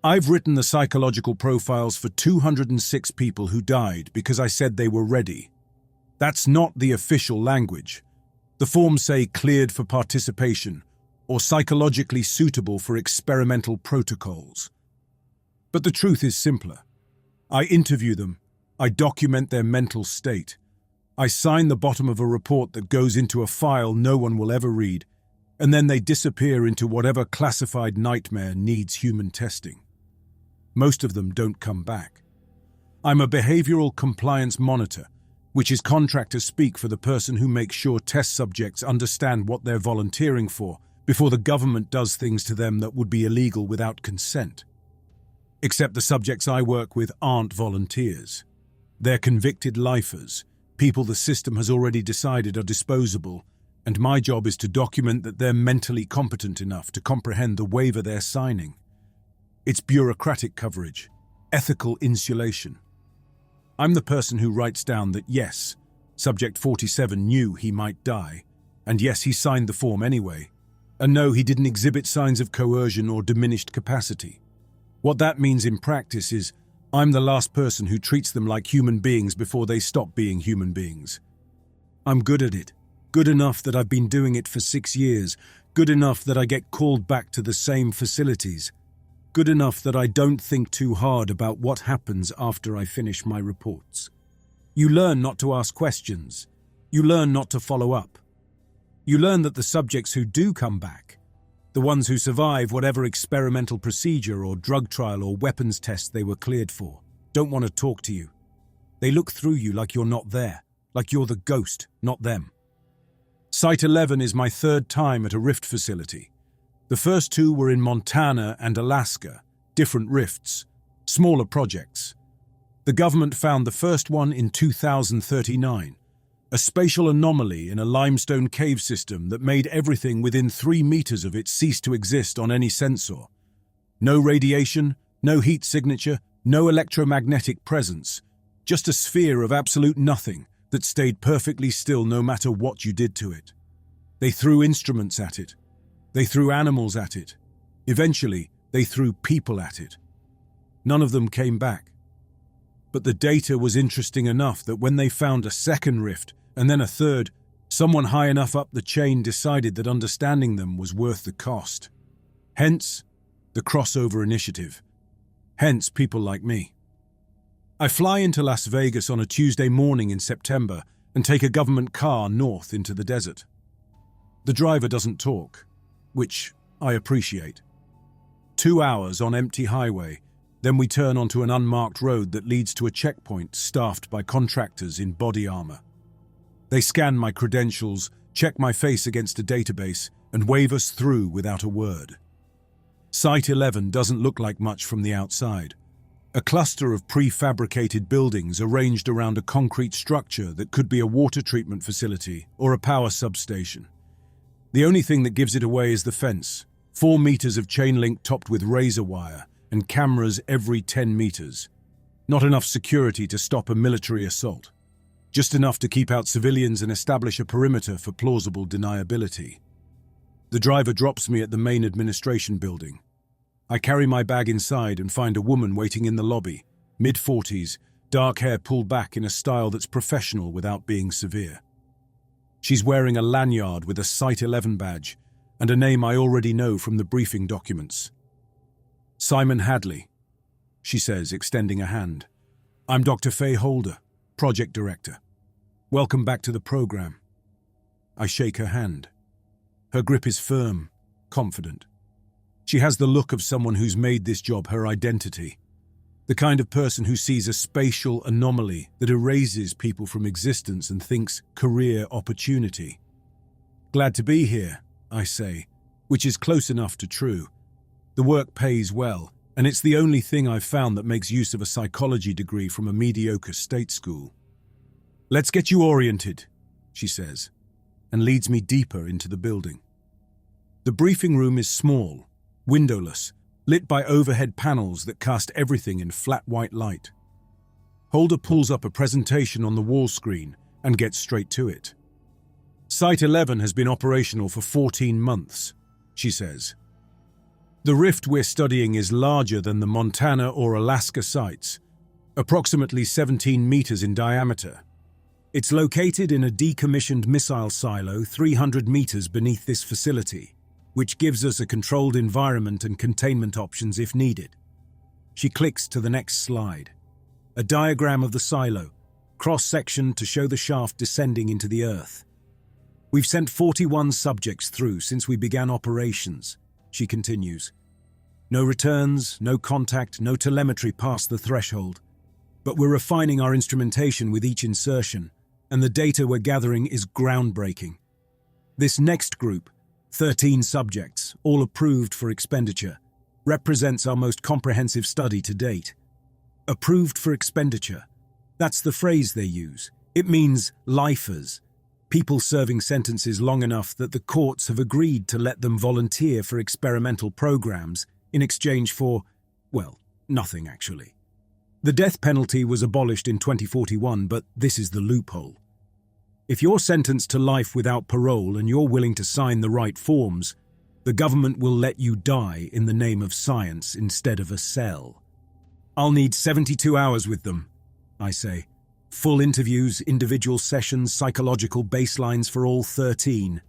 I've written the psychological profiles for 206 people who died because I said they were ready. That's not the official language. The forms say cleared for participation or psychologically suitable for experimental protocols. But the truth is simpler. I interview them. I document their mental state. I sign the bottom of a report that goes into a file no one will ever read, and then they disappear into whatever classified nightmare needs human testing. Most of them don't come back. I'm a behavioral compliance monitor, which is contractor speak for the person who makes sure test subjects understand what they're volunteering for before the government does things to them that would be illegal without consent. Except the subjects I work with aren't volunteers. They're convicted lifers, people the system has already decided are disposable, and my job is to document that they're mentally competent enough to comprehend the waiver they're signing. It's bureaucratic coverage, ethical insulation. I'm the person who writes down that yes, Subject 47 knew he might die, and yes, he signed the form anyway, and no, he didn't exhibit signs of coercion or diminished capacity. What that means in practice is I'm the last person who treats them like human beings before they stop being human beings. I'm good at it. Good enough that I've been doing it for 6 years. Good enough that I get called back to the same facilities. Good enough that I don't think too hard about what happens after I finish my reports. You learn not to ask questions. You learn not to follow up. You learn that the subjects who do come back, the ones who survive whatever experimental procedure or drug trial or weapons test they were cleared for, don't want to talk to you. They look through you like you're not there, like you're the ghost, not them. Site 11 is my third time at a rift facility. The first two were in Montana and Alaska, different rifts, smaller projects. The government found the first one in 2039, a spatial anomaly in a limestone cave system that made everything within 3 meters of it cease to exist on any sensor. No radiation, no heat signature, no electromagnetic presence, just a sphere of absolute nothing that stayed perfectly still no matter what you did to it. They threw instruments at it. They threw animals at it. Eventually, they threw people at it. None of them came back. But the data was interesting enough that when they found a second rift and then a third, someone high enough up the chain decided that understanding them was worth the cost. Hence, the crossover initiative. Hence, people like me. I fly into Las Vegas on a Tuesday morning in September and take a government car north into the desert. The driver doesn't talk, which I appreciate. 2 hours on empty highway, then we turn onto an unmarked road that leads to a checkpoint staffed by contractors in body armor. They scan my credentials, check my face against a database, and wave us through without a word. Site 11 doesn't look like much from the outside. A cluster of prefabricated buildings arranged around a concrete structure that could be a water treatment facility or a power substation. The only thing that gives it away is the fence, 4 meters of chain link topped with razor wire and cameras every 10 meters. Not enough security to stop a military assault. Just enough to keep out civilians and establish a perimeter for plausible deniability. The driver drops me at the main administration building. I carry my bag inside and find a woman waiting in the lobby, mid-40s, dark hair pulled back in a style that's professional without being severe. She's wearing a lanyard with a Site 11 badge and a name I already know from the briefing documents. Simon Hadley, she says, extending a hand. I'm Dr. Faye Holder, Project Director. Welcome back to the program. I shake her hand. Her grip is firm, confident. She has the look of someone who's made this job her identity. The kind of person who sees a spatial anomaly that erases people from existence and thinks career opportunity. Glad to be here, I say, which is close enough to true. The work pays well, and it's the only thing I've found that makes use of a psychology degree from a mediocre state school. Let's get you oriented, she says, and leads me deeper into the building. The briefing room is small, windowless, lit by overhead panels that cast everything in flat white light. Holder pulls up a presentation on the wall screen and gets straight to it. Site 11 has been operational for 14 months, she says. The rift we're studying is larger than the Montana or Alaska sites, approximately 17 meters in diameter. It's located in a decommissioned missile silo 300 meters beneath this facility, which gives us a controlled environment and containment options if needed. She clicks to the next slide. A diagram of the silo, cross-section to show the shaft descending into the earth. We've sent 41 subjects through since we began operations, she continues. No returns, no contact, no telemetry past the threshold. But we're refining our instrumentation with each insertion, and the data we're gathering is groundbreaking. This next group, 13 subjects, all approved for expenditure, represents our most comprehensive study to date. Approved for expenditure. That's the phrase they use. It means lifers, people serving sentences long enough that the courts have agreed to let them volunteer for experimental programs in exchange for, well, nothing actually. The death penalty was abolished in 2041, but this is the loophole. If you're sentenced to life without parole and you're willing to sign the right forms, the government will let you die in the name of science instead of a cell. I'll need 72 hours with them, I say. Full interviews, individual sessions, psychological baselines for all 13.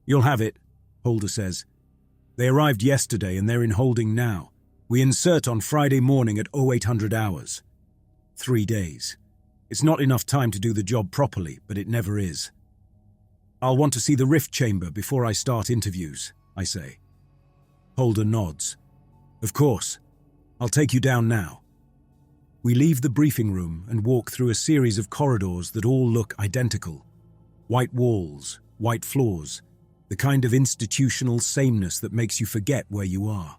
You'll have it, Holder says. They arrived yesterday and they're in holding now. We insert on Friday morning at 0800 hours. 3 days. It's not enough time to do the job properly, but it never is. I'll want to see the rift chamber before I start interviews, I say. Holder nods. Of course. I'll take you down now. We leave the briefing room and walk through a series of corridors that all look identical. White walls, white floors, the kind of institutional sameness that makes you forget where you are.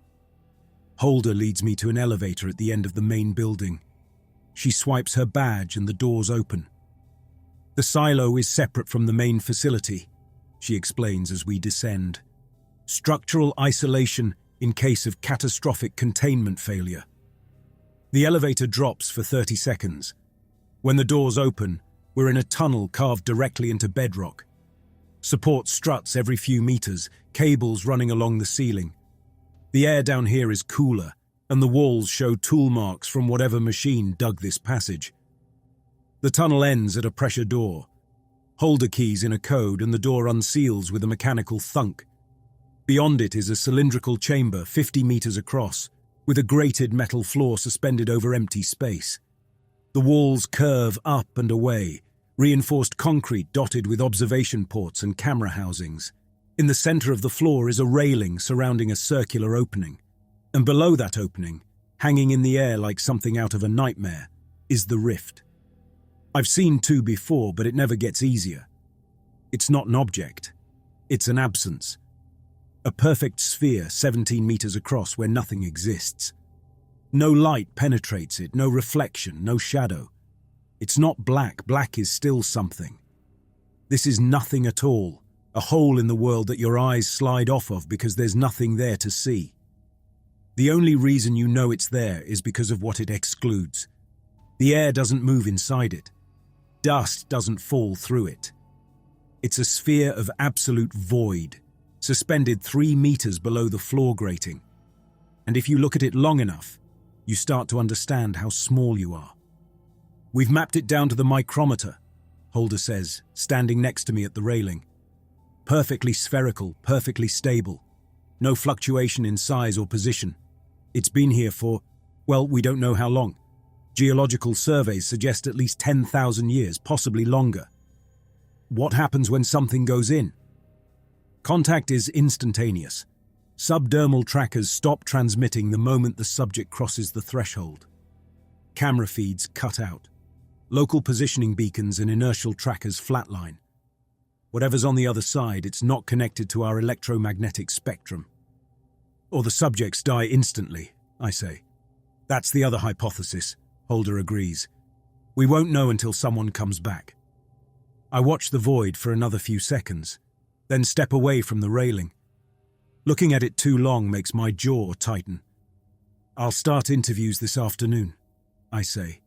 Holder leads me to an elevator at the end of the main building. She swipes her badge and the doors open. The silo is separate from the main facility, she explains as we descend. Structural isolation in case of catastrophic containment failure. The elevator drops for 30 seconds. When the doors open, we're in a tunnel carved directly into bedrock. Support struts every few meters, cables running along the ceiling. The air down here is cooler, and the walls show tool marks from whatever machine dug this passage. The tunnel ends at a pressure door. Holder keys in a code and the door unseals with a mechanical thunk. Beyond it is a cylindrical chamber 50 meters across, with a grated metal floor suspended over empty space. The walls curve up and away, reinforced concrete dotted with observation ports and camera housings. In the center of the floor is a railing surrounding a circular opening, and below that opening, hanging in the air like something out of a nightmare, is the rift. I've seen two before, but it never gets easier. It's not an object. It's an absence. A perfect sphere 17 meters across where nothing exists. No light penetrates it, no reflection, no shadow. It's not black. Black is still something. This is nothing at all, a hole in the world that your eyes slide off of because there's nothing there to see. The only reason you know it's there is because of what it excludes. The air doesn't move inside it. Dust doesn't fall through it. It's a sphere of absolute void, suspended 3 meters below the floor grating. And if you look at it long enough, you start to understand how small you are. We've mapped it down to the micrometer, Holder says, standing next to me at the railing. Perfectly spherical, perfectly stable. No fluctuation in size or position. It's been here for, well, we don't know how long. Geological surveys suggest at least 10,000 years, possibly longer. What happens when something goes in? Contact is instantaneous. Subdermal trackers stop transmitting the moment the subject crosses the threshold. Camera feeds cut out. Local positioning beacons and inertial trackers flatline. Whatever's on the other side, it's not connected to our electromagnetic spectrum. Or the subjects die instantly, I say. That's the other hypothesis, Holder agrees. We won't know until someone comes back. I watch the void for another few seconds, then step away from the railing. Looking at it too long makes my jaw tighten. I'll start interviews this afternoon, I say.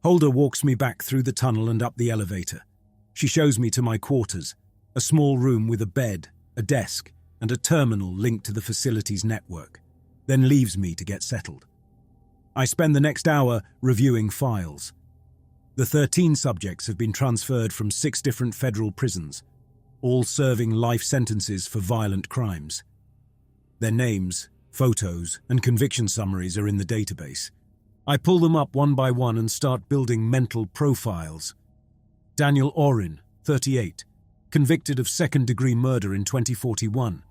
Holder walks me back through the tunnel and up the elevator. She shows me to my quarters, a small room with a bed, a desk, and a terminal linked to the facility's network, then leaves me to get settled. I spend the next hour reviewing files. The 13 subjects have been transferred from 6 different federal prisons, all serving life sentences for violent crimes. Their names, photos, and conviction summaries are in the database. I pull them up one by one and start building mental profiles. Daniel Orin, 38, convicted of second-degree murder in 2041.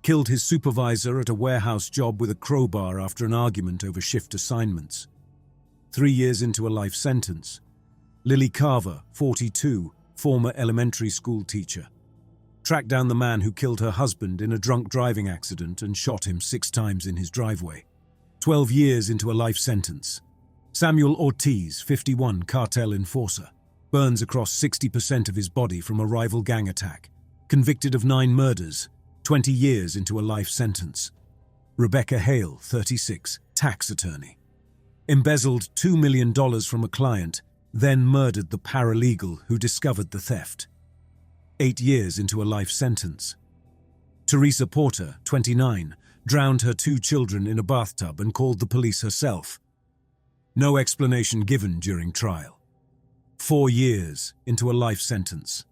Killed his supervisor at a warehouse job with a crowbar after an argument over shift assignments. 3 years into a life sentence. Lily Carver, 42, former elementary school teacher. Tracked down the man who killed her husband in a drunk driving accident and shot him 6 times in his driveway. 12 years into a life sentence. Samuel Ortiz, 51, cartel enforcer. Burns across 60% of his body from a rival gang attack. Convicted of 9 murders. 20 years into a life sentence. Rebecca Hale, 36, tax attorney. Embezzled $2 million from a client, then murdered the paralegal who discovered the theft. 8 years into a life sentence. Teresa Porter, 29, drowned her 2 children in a bathtub and called the police herself. No explanation given during trial. 4 years into a life sentence.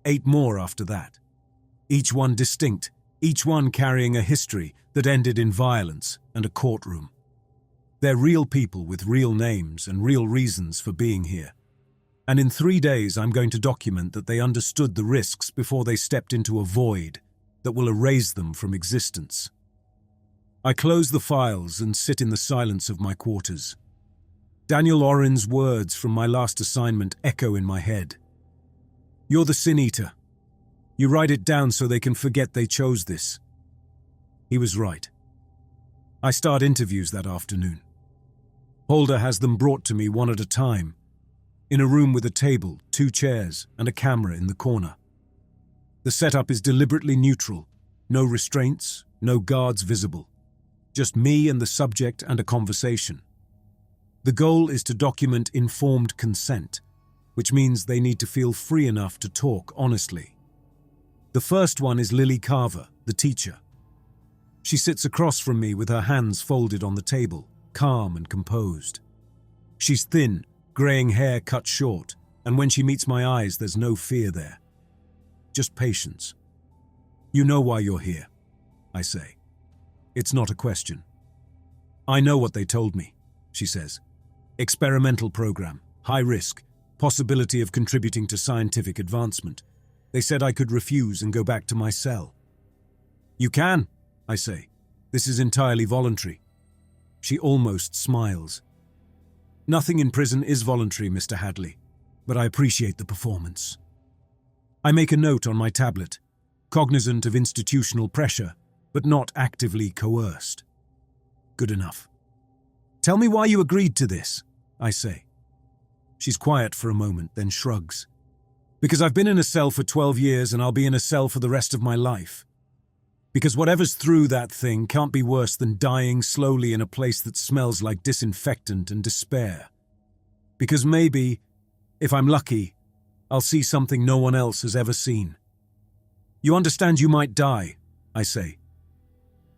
8 more after that. Each one distinct, each one carrying a history that ended in violence and a courtroom. They're real people with real names and real reasons for being here. And in 3 days I'm going to document that they understood the risks before they stepped into a void that will erase them from existence. I close the files and sit in the silence of my quarters. Daniel Orin's words from my last assignment echo in my head. You're the sin eater. You write it down so they can forget they chose this. He was right. I start interviews that afternoon. Holder has them brought to me one at a time, in a room with a table, 2 chairs, and a camera in the corner. The setup is deliberately neutral, no restraints, no guards visible. Just me and the subject and a conversation. The goal is to document informed consent, which means they need to feel free enough to talk honestly. The first one is Lily Carver, the teacher. She sits across from me with her hands folded on the table, calm and composed. She's thin, graying hair cut short, and when she meets my eyes, there's no fear there. Just patience. You know why you're here, I say. It's not a question. I know what they told me, she says. Experimental program, high risk, possibility of contributing to scientific advancement. They said I could refuse and go back to my cell. You can, I say. This is entirely voluntary. She almost smiles. Nothing in prison is voluntary, Mr. Hadley, but I appreciate the performance. I make a note on my tablet, cognizant of institutional pressure, but not actively coerced. Good enough. Tell me why you agreed to this, I say. She's quiet for a moment, then shrugs. Because I've been in a cell for 12 years and I'll be in a cell for the rest of my life. Because whatever's through that thing can't be worse than dying slowly in a place that smells like disinfectant and despair. Because maybe, if I'm lucky, I'll see something no one else has ever seen. You understand you might die, I say.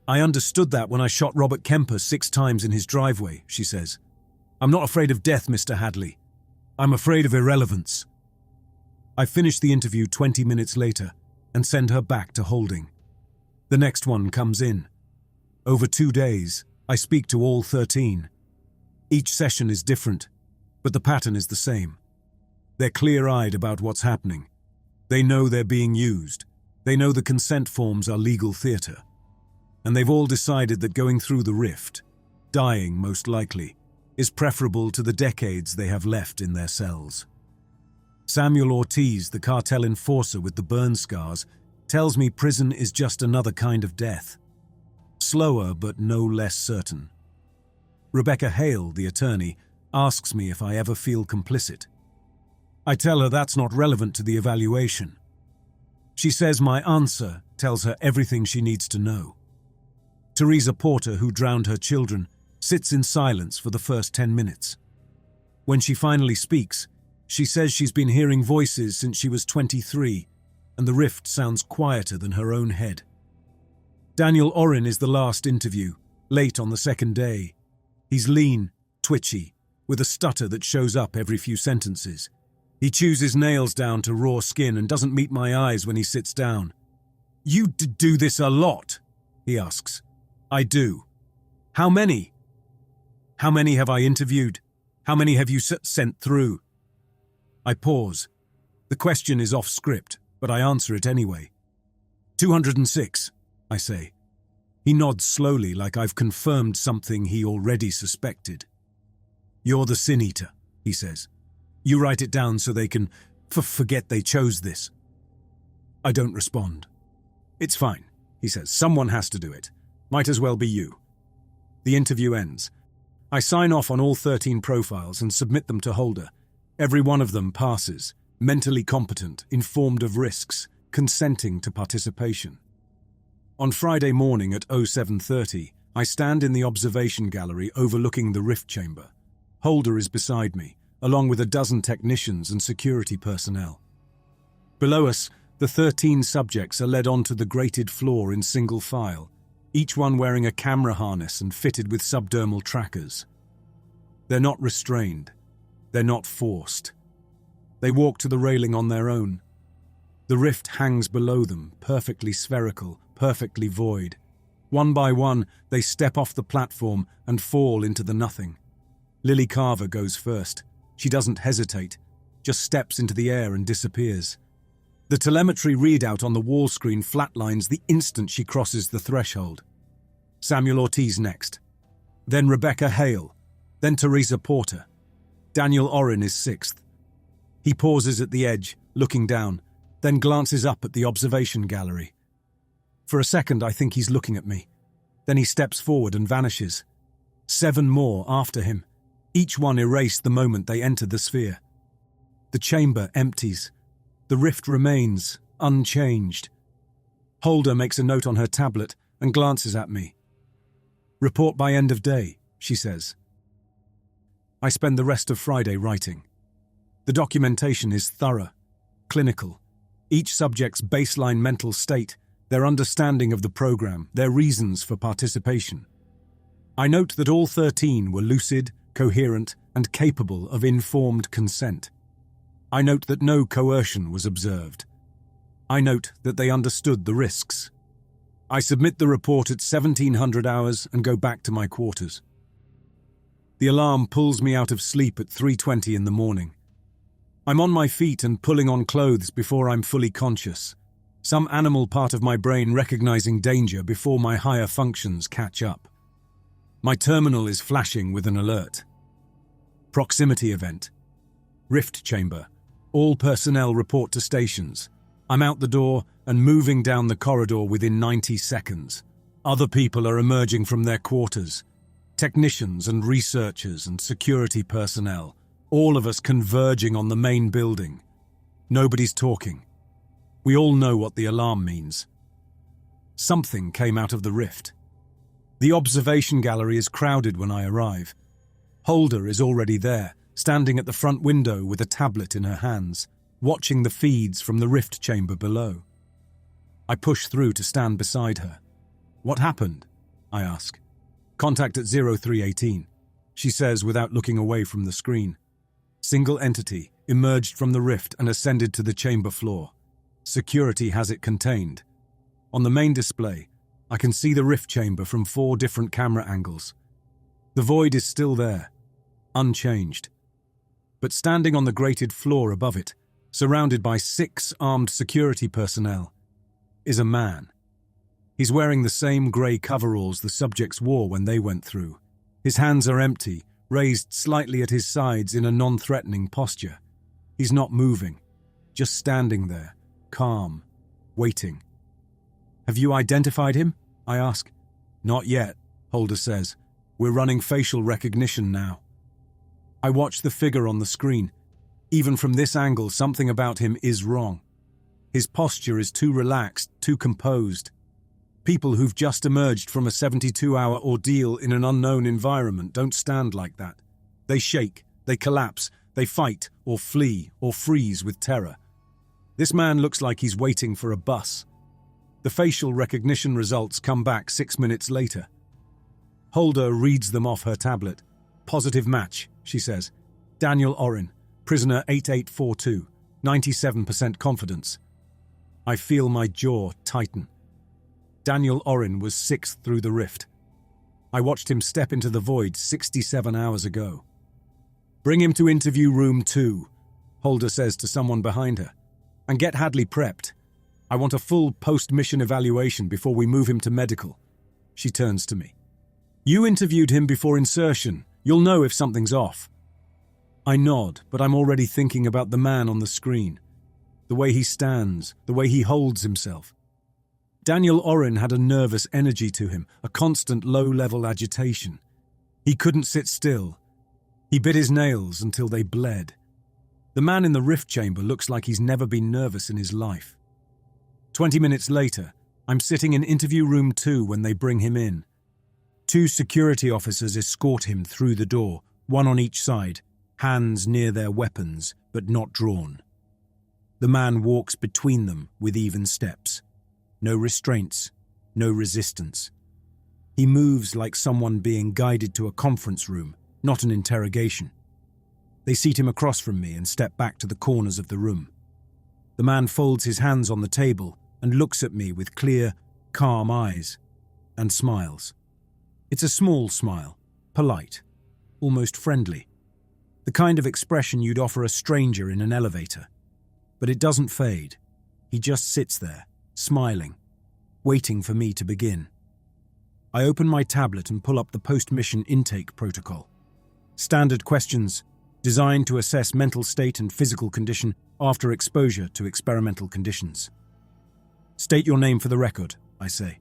I understood that when I shot Robert Kemper 6 times in his driveway, she says. I'm not afraid of death, Mr. Hadley. I'm afraid of irrelevance. I finish the interview 20 minutes later and send her back to holding. The next one comes in. Over 2 days, I speak to all 13. Each session is different, but the pattern is the same. They're clear-eyed about what's happening. They know they're being used. They know the consent forms are legal theatre. And they've all decided that going through the rift, dying most likely, is preferable to the decades they have left in their cells. Samuel Ortiz, the cartel enforcer with the burn scars, tells me prison is just another kind of death. Slower but no less certain. Rebecca Hale, the attorney, asks me if I ever feel complicit. I tell her that's not relevant to the evaluation. She says my answer tells her everything she needs to know. Teresa Porter, who drowned her children, sits in silence for the first 10 minutes. When she finally speaks, she says she's been hearing voices since she was 23, and the rift sounds quieter than her own head. Daniel Oren is the last interview, late on the second day. He's lean, twitchy, with a stutter that shows up every few sentences. He chews his nails down to raw skin and doesn't meet my eyes when he sits down. "You do this a lot?" he asks. "I do." "How many?" "How many have I interviewed? How many have you sent through?" I pause. The question is off script, but I answer it anyway. 206, I say. He nods slowly like I've confirmed something he already suspected. "You're the Sin Eater," he says. "You write it down so they can forget they chose this." I don't respond. "It's fine," he says. "Someone has to do it. Might as well be you." The interview ends. I sign off on all 13 profiles and submit them to Holder. Every one of them passes, mentally competent, informed of risks, consenting to participation. On Friday morning at 07:30, I stand in the observation gallery overlooking the rift chamber. Holder is beside me, along with a dozen technicians and security personnel. Below us, the 13 subjects are led onto the grated floor in single file, each one wearing a camera harness and fitted with subdermal trackers. They're not restrained. They're not forced. They walk to the railing on their own. The rift hangs below them, perfectly spherical, perfectly void. One by one, they step off the platform and fall into the nothing. Lily Carver goes first. She doesn't hesitate, just steps into the air and disappears. The telemetry readout on the wall screen flatlines the instant she crosses the threshold. Samuel Ortiz next. Then Rebecca Hale. Then Teresa Porter. Daniel Oren is sixth. He pauses at the edge, looking down, then glances up at the observation gallery. For a second, I think he's looking at me. Then he steps forward and vanishes. 7 more after him, each one erased the moment they entered the sphere. The chamber empties. The rift remains, unchanged. Holder makes a note on her tablet and glances at me. "Report by end of day," she says. I spend the rest of Friday writing. The documentation is thorough, clinical. Each subject's baseline mental state, their understanding of the program, their reasons for participation. I note that all 13 were lucid, coherent, and capable of informed consent. I note that no coercion was observed. I note that they understood the risks. I submit the report at 1700 hours and go back to my quarters. The alarm pulls me out of sleep at 3:20 in the morning. I'm on my feet and pulling on clothes before I'm fully conscious, some animal part of my brain recognizing danger before my higher functions catch up. My terminal is flashing with an alert. Proximity event. Rift chamber. All personnel report to stations. I'm out the door and moving down the corridor within 90 seconds. Other people are emerging from their quarters. Technicians and researchers and security personnel. All of us converging on the main building. Nobody's talking. We all know what the alarm means. Something came out of the rift. The observation gallery is crowded when I arrive. Holder is already there, standing at the front window with a tablet in her hands, watching the feeds from the rift chamber below. I push through to stand beside her. "What happened?" I ask. "Contact at 0318, she says without looking away from the screen. Single entity emerged from the rift and ascended to the chamber floor. Security has it contained. On the main display, I can see the rift chamber from 4 different camera angles. The void is still there, unchanged. But standing on the grated floor above it, surrounded by 6 armed security personnel, is a man. He's wearing the same grey coveralls the subjects wore when they went through. His hands are empty, raised slightly at his sides in a non-threatening posture. He's not moving, just standing there, calm, waiting. "Have you identified him?" I ask. "Not yet," Holder says. "We're running facial recognition now." I watch the figure on the screen. Even from this angle, something about him is wrong. His posture is too relaxed, too composed. People who've just emerged from a 72-hour ordeal in an unknown environment don't stand like that. They shake, they collapse, they fight or flee or freeze with terror. This man looks like he's waiting for a bus. The facial recognition results come back 6 minutes later. Holder reads them off her tablet. Positive match, she says. Daniel Oren, prisoner 8842, 97% confidence. I feel my jaw tighten. Daniel Oren was 6th through the rift. I watched him step into the void 67 hours ago. Bring him to interview room 2, Holder says to someone behind her. And get Hadley prepped. I want a full post-mission evaluation before we move him to medical. She turns to me. You interviewed him before insertion. You'll know if something's off. I nod, but I'm already thinking about the man on the screen. The way he stands, the way he holds himself. Daniel Oren had a nervous energy to him, a constant low-level agitation. He couldn't sit still. He bit his nails until they bled. The man in the rift chamber looks like he's never been nervous in his life. 20 minutes later, I'm sitting in interview room 2 when they bring him in. 2 security officers escort him through the door, one on each side, hands near their weapons, but not drawn. The man walks between them with even steps. No restraints, no resistance. He moves like someone being guided to a conference room, not an interrogation. They seat him across from me and step back to the corners of the room. The man folds his hands on the table and looks at me with clear, calm eyes, and smiles. It's a small smile, polite, almost friendly. The kind of expression you'd offer a stranger in an elevator. But it doesn't fade. He just sits there, smiling, waiting for me to begin. I open my tablet and pull up the post-mission intake protocol. Standard questions, designed to assess mental state and physical condition after exposure to experimental conditions. State your name for the record, I say.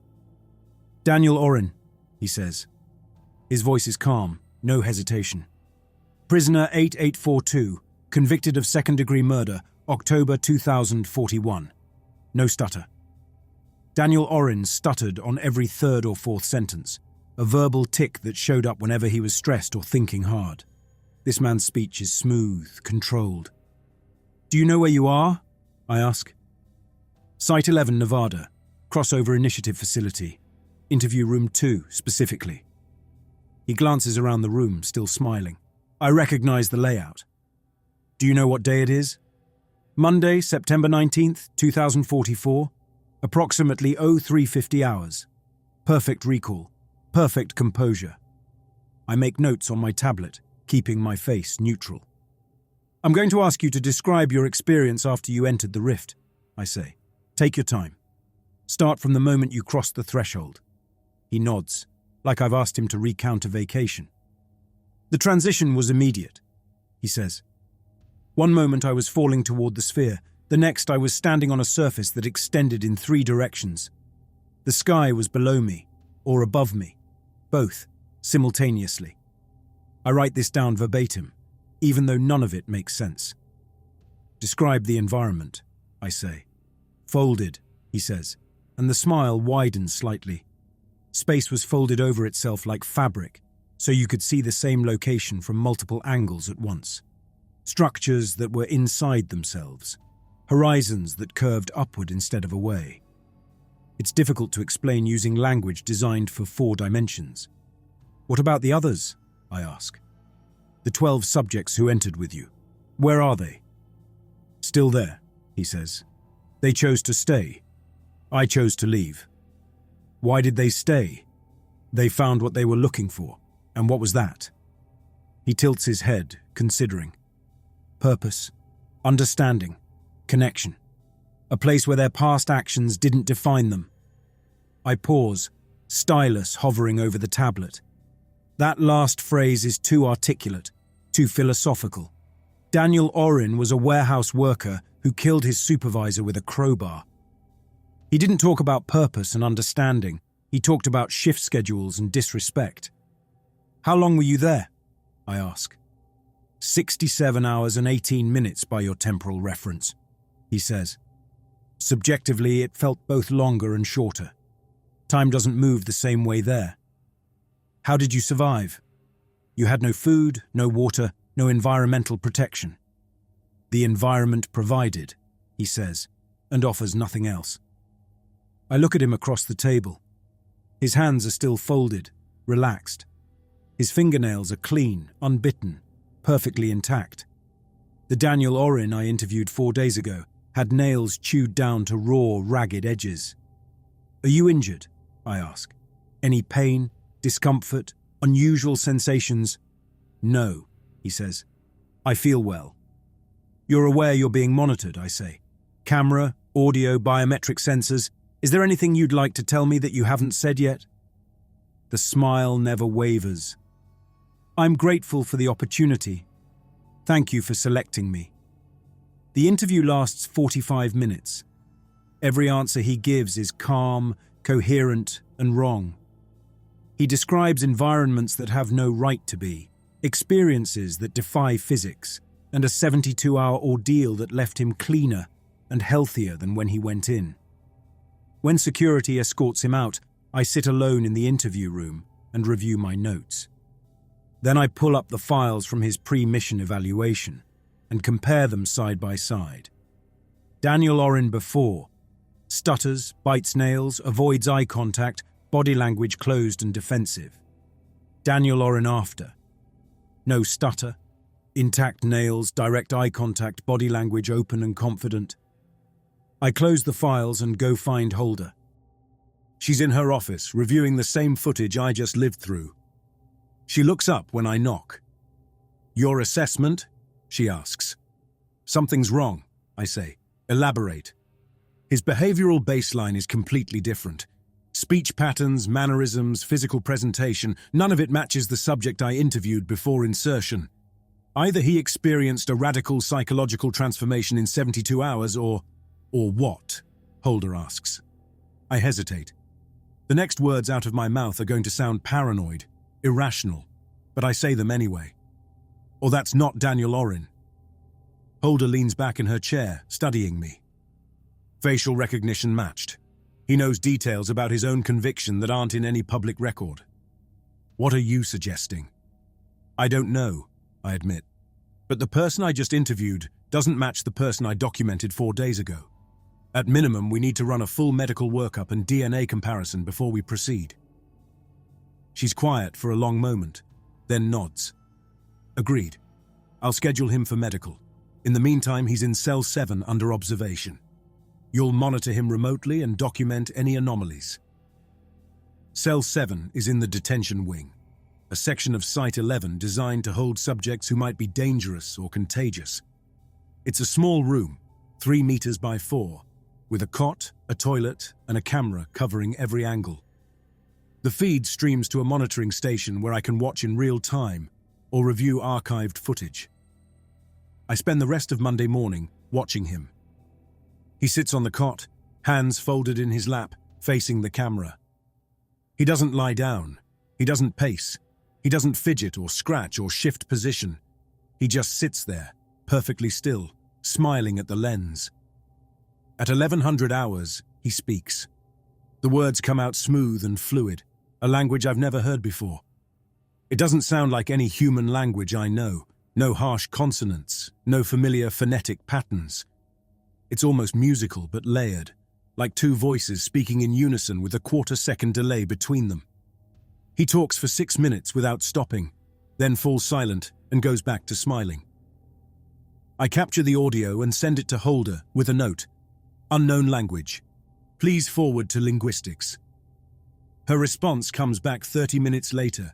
Daniel Oren, he says. His voice is calm, no hesitation. Prisoner 8842, convicted of second-degree murder, October 2041. No stutter. Daniel Oren stuttered on every third or fourth sentence, a verbal tic that showed up whenever he was stressed or thinking hard. This man's speech is smooth, controlled. Do you know where you are? I ask. Site 11, Nevada, crossover initiative facility. Interview room 2, specifically. He glances around the room, still smiling. I recognize the layout. Do you know what day it is? Monday, September 19th, 2044. Approximately 0350 hours. Perfect recall. Perfect composure. I make notes on my tablet, keeping my face neutral. I'm going to ask you to describe your experience after you entered the rift, I say. Take your time. Start from the moment you crossed the threshold. He nods, like I've asked him to recount a vacation. The transition was immediate, he says. One moment I was falling toward the sphere, the next I was standing on a surface that extended in 3 directions. The sky was below me, or above me, both, simultaneously. I write this down verbatim, even though none of it makes sense. Describe the environment, I say. Folded, he says, and the smile widens slightly. Space was folded over itself like fabric, so you could see the same location from multiple angles at once. Structures that were inside themselves. Horizons that curved upward instead of away. It's difficult to explain using language designed for 4 dimensions. What about the others? I ask. The 12 subjects who entered with you. Where are they? Still there, he says. They chose to stay. I chose to leave. Why did they stay? They found what they were looking for. And what was that? He tilts his head, considering. Purpose, understanding, connection. A place where their past actions didn't define them. I pause, stylus hovering over the tablet. That last phrase is too articulate, too philosophical. Daniel Oren was a warehouse worker who killed his supervisor with a crowbar. He didn't talk about purpose and understanding. He talked about shift schedules and disrespect. How long were you there? I ask. 67 hours and 18 minutes by your temporal reference, he says. Subjectively, it felt both longer and shorter. Time doesn't move the same way there. How did you survive? You had no food, no water, no environmental protection. The environment provided, he says, and offers nothing else. I look at him across the table. His hands are still folded, relaxed. His fingernails are clean, unbitten, perfectly intact. The Daniel Oren I interviewed 4 days ago had nails chewed down to raw, ragged edges. "Are you injured?" I ask. "Any pain, discomfort, unusual sensations?" "No," he says. "I feel well." "You're aware you're being monitored," I say. "Camera, audio, biometric sensors. Is there anything you'd like to tell me that you haven't said yet?" The smile never wavers. "I'm grateful for the opportunity. Thank you for selecting me." The interview lasts 45 minutes. Every answer he gives is calm, coherent, and wrong. He describes environments that have no right to be, experiences that defy physics, and a 72-hour ordeal that left him cleaner and healthier than when he went in. When security escorts him out, I sit alone in the interview room and review my notes. Then I pull up the files from his pre-mission evaluation and compare them side by side. Daniel Oren before: stutters, bites nails, avoids eye contact, body language closed and defensive. Daniel Oren after: no stutter, intact nails, direct eye contact, body language open and confident. I close the files and go find Holder. She's in her office, reviewing the same footage I just lived through. She looks up when I knock. "Your assessment?" she asks. "Something's wrong," I say. "Elaborate." His behavioral baseline is completely different. Speech patterns, mannerisms, physical presentation, none of it matches the subject I interviewed before insertion. Either he experienced a radical psychological transformation in 72 hours or what? Holder asks. I hesitate. The next words out of my mouth are going to sound paranoid, irrational, but I say them anyway. Or that's not Daniel Oren. Holder leans back in her chair, studying me. Facial recognition matched. He knows details about his own conviction that aren't in any public record. What are you suggesting? I don't know, I admit. But the person I just interviewed doesn't match the person I documented 4 days ago. At minimum, we need to run a full medical workup and DNA comparison before we proceed. She's quiet for a long moment, then nods. Agreed. I'll schedule him for medical. In the meantime, he's in cell 7 under observation. You'll monitor him remotely and document any anomalies. Cell 7 is in the detention wing, a section of Site 11 designed to hold subjects who might be dangerous or contagious. It's a small room, 3 meters by 4, with a cot, a toilet, and a camera covering every angle. The feed streams to a monitoring station where I can watch in real time or review archived footage. I spend the rest of Monday morning watching him. He sits on the cot, hands folded in his lap, facing the camera. He doesn't lie down. He doesn't pace. He doesn't fidget or scratch or shift position. He just sits there, perfectly still, smiling at the lens. At 1100 hours, he speaks. The words come out smooth and fluid, a language I've never heard before. It doesn't sound like any human language I know. No harsh consonants, no familiar phonetic patterns. It's almost musical but layered, like 2 voices speaking in unison with a quarter-second delay between them. He talks for 6 minutes without stopping, then falls silent and goes back to smiling. I capture the audio and send it to Holder with a note. Unknown language. Please forward to linguistics. Her response comes back 30 minutes later.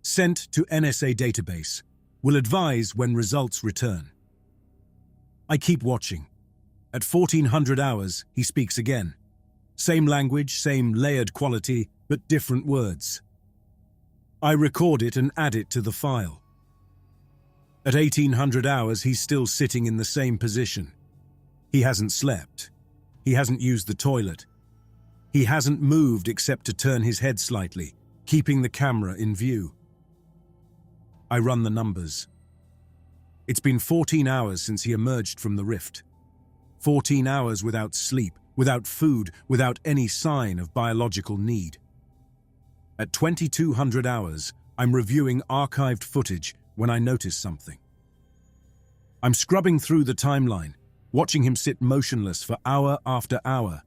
Sent to NSA database. Will advise when results return. I keep watching. At 1400 hours, he speaks again. Same language, same layered quality, but different words. I record it and add it to the file. At 1800 hours, he's still sitting in the same position. He hasn't slept. He hasn't used the toilet. He hasn't moved except to turn his head slightly, keeping the camera in view. I run the numbers. It's been 14 hours since he emerged from the rift. 14 hours without sleep, without food, without any sign of biological need. At 2200 hours, I'm reviewing archived footage when I notice something. I'm scrubbing through the timeline, watching him sit motionless for hour after hour.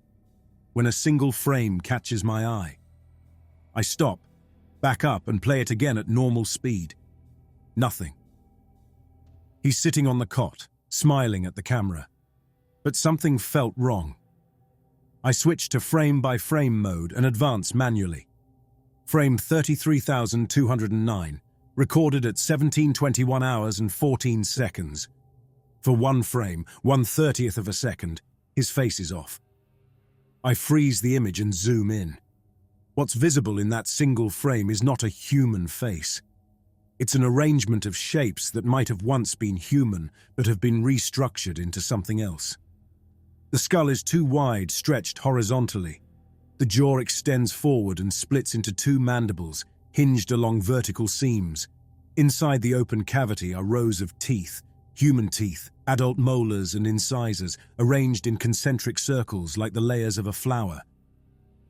when a single frame catches my eye. I stop, back up and play it again at normal speed. Nothing. He's sitting on the cot, smiling at the camera. But something felt wrong. I switched to frame-by-frame mode and advanced manually. Frame 33,209, recorded at 17:21 hours and 14 seconds. For one frame, 1/30th of a second, his face is off. I freeze the image and zoom in. What's visible in that single frame is not a human face. It's an arrangement of shapes that might have once been human, but have been restructured into something else. The skull is too wide, stretched horizontally. The jaw extends forward and splits into two mandibles, hinged along vertical seams. Inside the open cavity are rows of teeth, human teeth, adult molars and incisors, arranged in concentric circles like the layers of a flower.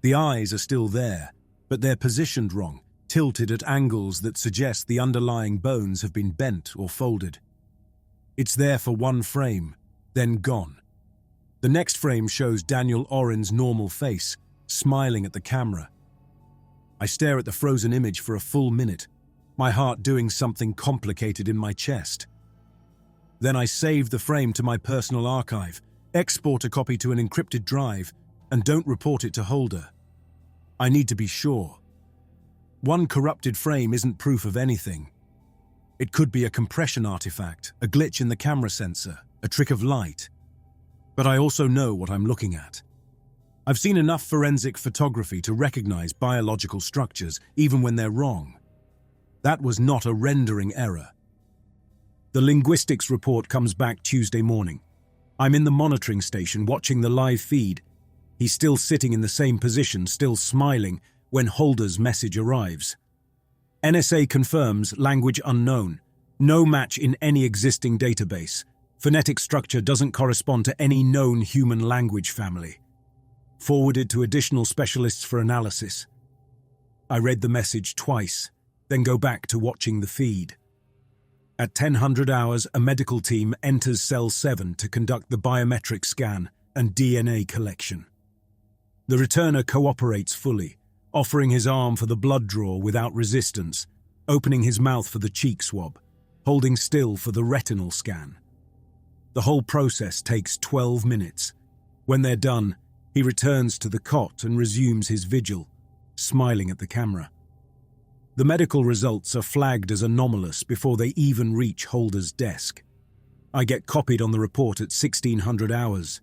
The eyes are still there, but they're positioned wrong, tilted at angles that suggest the underlying bones have been bent or folded. It's there for one frame, then gone. The next frame shows Daniel Oren's normal face, smiling at the camera. I stare at the frozen image for a full minute, my heart doing something complicated in my chest. Then I save the frame to my personal archive, export a copy to an encrypted drive, and don't report it to holder. I need to be sure. One corrupted frame isn't proof of anything. It could be a compression artifact, a glitch in the camera sensor, a trick of light. But I also know what I'm looking at. I've seen enough forensic photography to recognize biological structures, even when they're wrong. That was not a rendering error. The linguistics report comes back Tuesday morning. I'm in the monitoring station watching the live feed. He's still sitting in the same position, still smiling, when Holder's message arrives. NSA confirms language unknown. No match in any existing database. Phonetic structure doesn't correspond to any known human language family. Forwarded to additional specialists for analysis. I read the message twice, then go back to watching the feed. At 1000 hours, a medical team enters Cell 7 to conduct the biometric scan and DNA collection. The returner cooperates fully, offering his arm for the blood draw without resistance, opening his mouth for the cheek swab, holding still for the retinal scan. The whole process takes 12 minutes. When they're done, he returns to the cot and resumes his vigil, smiling at the camera. The medical results are flagged as anomalous before they even reach Holder's desk. I get copied on the report at 1600 hours.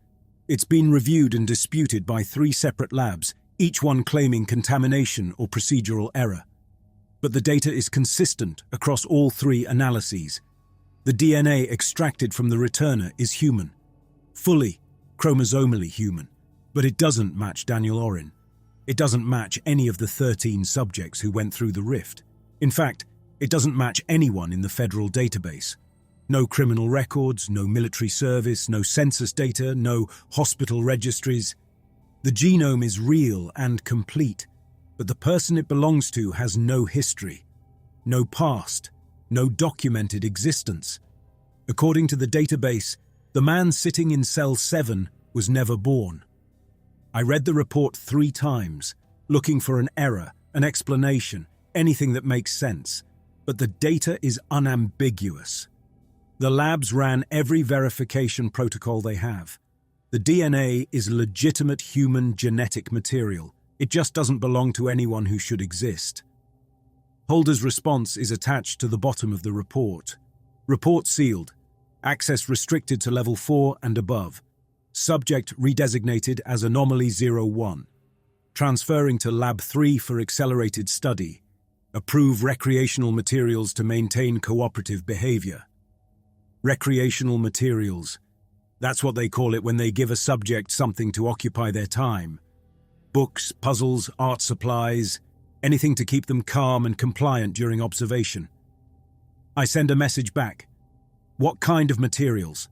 It's been reviewed and disputed by 3 separate labs, each one claiming contamination or procedural error. But the data is consistent across all 3 analyses. The DNA extracted from the returner is human, fully, chromosomally human, but it doesn't match Daniel Oren. It doesn't match any of the 13 subjects who went through the rift. In fact, it doesn't match anyone in the federal database. No criminal records, no military service, no census data, no hospital registries. The genome is real and complete, but the person it belongs to has no history, no past, no documented existence. According to the database, the man sitting in Cell 7 was never born. I read the report 3 times, looking for an error, an explanation, anything that makes sense, but the data is unambiguous. The labs ran every verification protocol they have. The DNA is legitimate human genetic material. It just doesn't belong to anyone who should exist. Holder's response is attached to the bottom of the report. Report sealed. Access restricted to Level 4 and above. Subject redesignated as Anomaly 01. Transferring to Lab 3 for accelerated study. Approve recreational materials to maintain cooperative behavior. Recreational materials. That's what they call it when they give a subject something to occupy their time. Books, puzzles, art supplies, anything to keep them calm and compliant during observation. I send a message back. What kind of materials?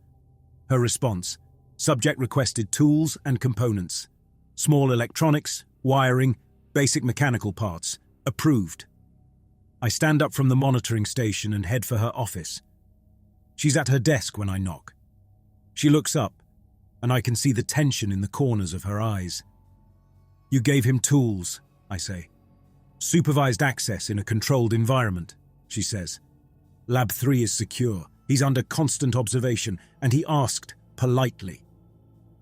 Her response. Subject requested tools and components. Small electronics, wiring, basic mechanical parts. Approved. I stand up from the monitoring station and head for her office. She's at her desk when I knock. She looks up, and I can see the tension in the corners of her eyes. You gave him tools, I say. Supervised access in a controlled environment, she says. Lab 3 is secure. He's under constant observation, and he asked politely.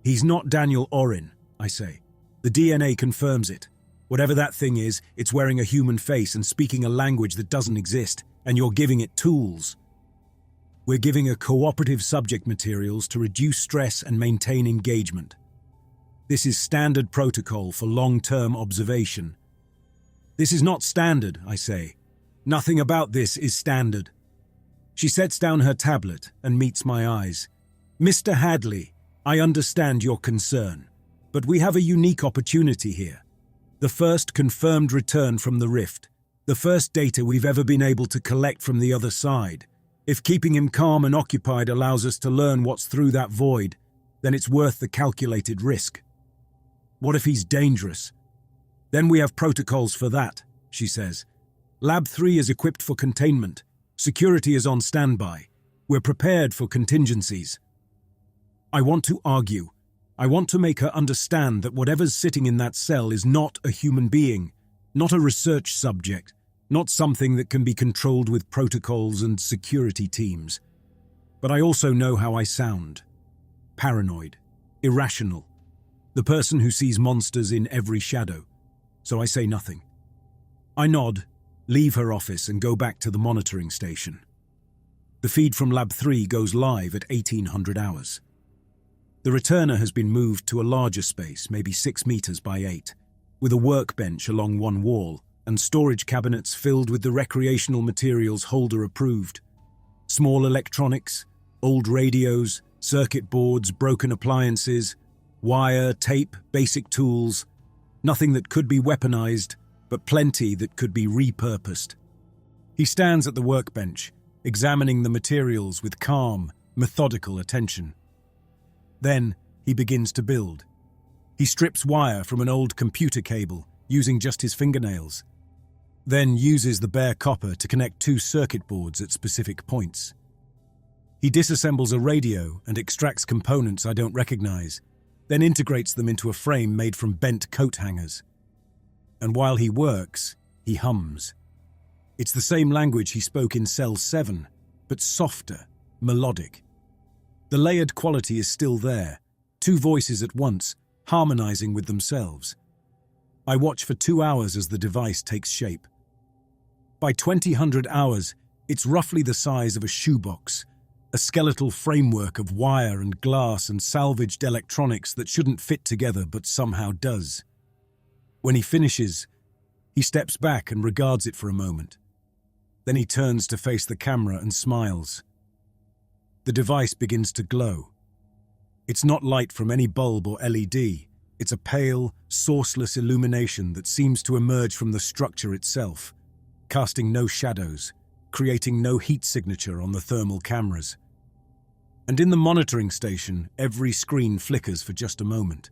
He's not Daniel Orin, I say. The DNA confirms it. Whatever that thing is, it's wearing a human face and speaking a language that doesn't exist, and you're giving it tools. We're giving a cooperative subject materials to reduce stress and maintain engagement. This is standard protocol for long-term observation. This is not standard, I say. Nothing about this is standard. She sets down her tablet and meets my eyes. Mr. Hadley, I understand your concern, but we have a unique opportunity here. The first confirmed return from the rift. The first data we've ever been able to collect from the other side. If keeping him calm and occupied allows us to learn what's through that void, then it's worth the calculated risk. What if he's dangerous? Then we have protocols for that, she says. Lab 3 is equipped for containment. Security is on standby. We're prepared for contingencies. I want to argue. I want to make her understand that whatever's sitting in that cell is not a human being, not a research subject, not something that can be controlled with protocols and security teams. But I also know how I sound. Paranoid, irrational, the person who sees monsters in every shadow. So I say nothing. I nod, leave her office and go back to the monitoring station. The feed from Lab 3 goes live at 1800 hours. The returner has been moved to a larger space, maybe 6 meters by 8, with a workbench along one wall and storage cabinets filled with the recreational materials Holder approved. Small electronics, old radios, circuit boards, broken appliances, wire, tape, basic tools. Nothing that could be weaponized, but plenty that could be repurposed. He stands at the workbench, examining the materials with calm, methodical attention. Then he begins to build. He strips wire from an old computer cable, using just his fingernails. Then uses the bare copper to connect 2 circuit boards at specific points. He disassembles a radio and extracts components I don't recognize, then integrates them into a frame made from bent coat hangers. And while he works, he hums. It's the same language he spoke in Cell 7, but softer, melodic. The layered quality is still there, 2 voices at once, harmonizing with themselves. I watch for 2 hours as the device takes shape. By 2000 hours, it's roughly the size of a shoebox, a skeletal framework of wire and glass and salvaged electronics that shouldn't fit together but somehow does. When he finishes, he steps back and regards it for a moment. Then he turns to face the camera and smiles. The device begins to glow. It's not light from any bulb or LED. It's a pale, sourceless illumination that seems to emerge from the structure itself, casting no shadows, creating no heat signature on the thermal cameras. And in the monitoring station, every screen flickers for just a moment.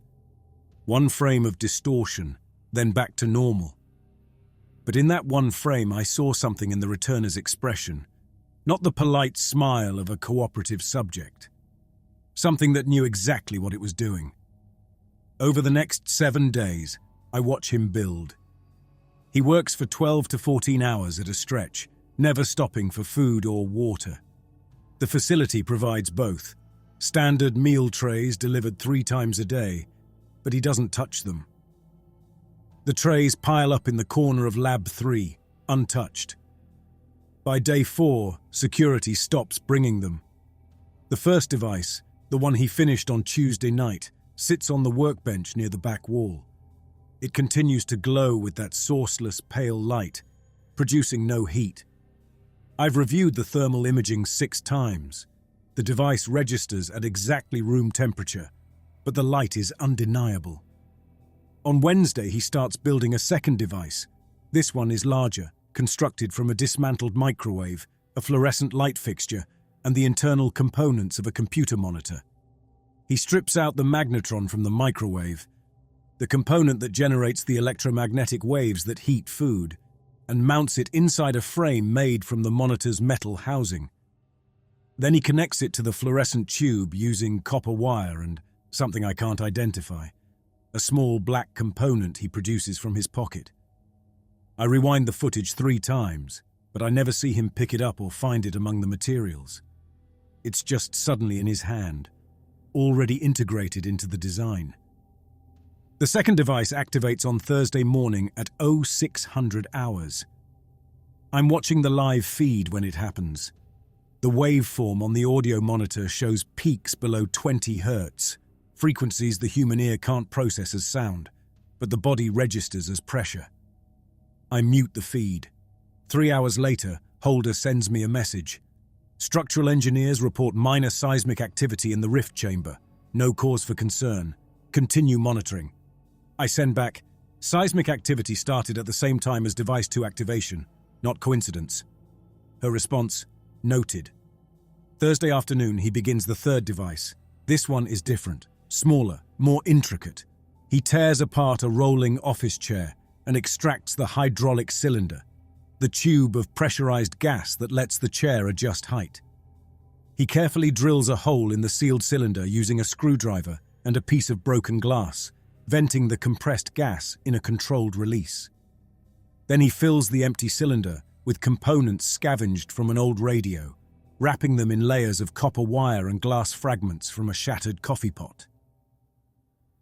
1 frame of distortion, then back to normal. But in that 1 frame, I saw something in the returner's expression, not the polite smile of a cooperative subject. Something that knew exactly what it was doing. Over the next 7 days, I watch him build. He works for 12 to 14 hours at a stretch, never stopping for food or water. The facility provides both. Standard meal trays delivered 3 times a day, but he doesn't touch them. The trays pile up in the corner of Lab 3, untouched. By day 4, security stops bringing them. The first device, the one he finished on Tuesday night, sits on the workbench near the back wall. It continues to glow with that sourceless pale light, producing no heat. I've reviewed the thermal imaging 6 times. The device registers at exactly room temperature, but the light is undeniable. On Wednesday, he starts building a second device. This one is larger, constructed from a dismantled microwave, a fluorescent light fixture, and the internal components of a computer monitor. He strips out the magnetron from the microwave, the component that generates the electromagnetic waves that heat food, and mounts it inside a frame made from the monitor's metal housing. Then he connects it to the fluorescent tube using copper wire and something I can't identify, a small black component he produces from his pocket. I rewind the footage 3 times, but I never see him pick it up or find it among the materials. It's just suddenly in his hand, already integrated into the design. The second device activates on Thursday morning at 0600 hours. I'm watching the live feed when it happens. The waveform on the audio monitor shows peaks below 20 Hz, frequencies the human ear can't process as sound, but the body registers as pressure. I mute the feed. 3 hours later, Holder sends me a message. Structural engineers report minor seismic activity in the rift chamber. No cause for concern. Continue monitoring. I send back, seismic activity started at the same time as Device 2 activation. Not coincidence. Her response, noted. Thursday afternoon, he begins the third device. This one is different, smaller, more intricate. He tears apart a rolling office chair and extracts the hydraulic cylinder, the tube of pressurized gas that lets the chair adjust height. He carefully drills a hole in the sealed cylinder using a screwdriver and a piece of broken glass, venting the compressed gas in a controlled release. Then he fills the empty cylinder with components scavenged from an old radio, wrapping them in layers of copper wire and glass fragments from a shattered coffee pot.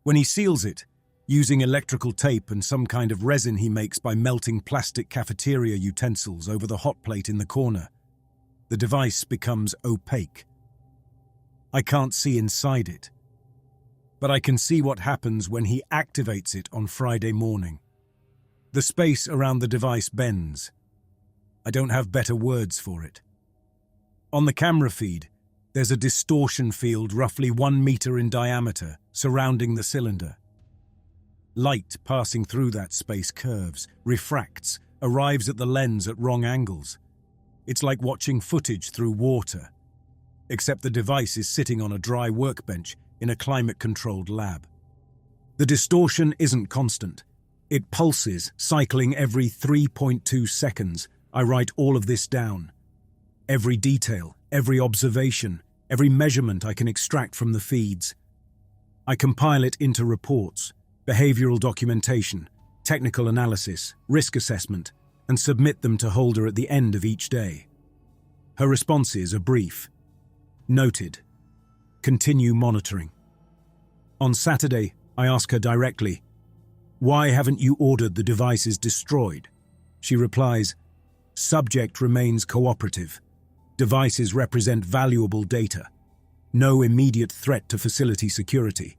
When he seals it, using electrical tape and some kind of resin he makes by melting plastic cafeteria utensils over the hot plate in the corner, the device becomes opaque. I can't see inside it, but I can see what happens when he activates it on Friday morning. The space around the device bends. I don't have better words for it. On the camera feed, there's a distortion field roughly 1 meter in diameter surrounding the cylinder. Light passing through that space curves, refracts, arrives at the lens at wrong angles. It's like watching footage through water, except the device is sitting on a dry workbench in a climate-controlled lab. The distortion isn't constant. It pulses, cycling every 3.2 seconds. I write all of this down. Every detail, every observation, every measurement I can extract from the feeds. I compile it into reports, behavioral documentation, technical analysis, risk assessment, and submit them to Holder at the end of each day. Her responses are brief. Noted. Continue monitoring. On Saturday, I ask her directly, "Why haven't you ordered the devices destroyed?" She replies, "Subject remains cooperative. Devices represent valuable data. No immediate threat to facility security."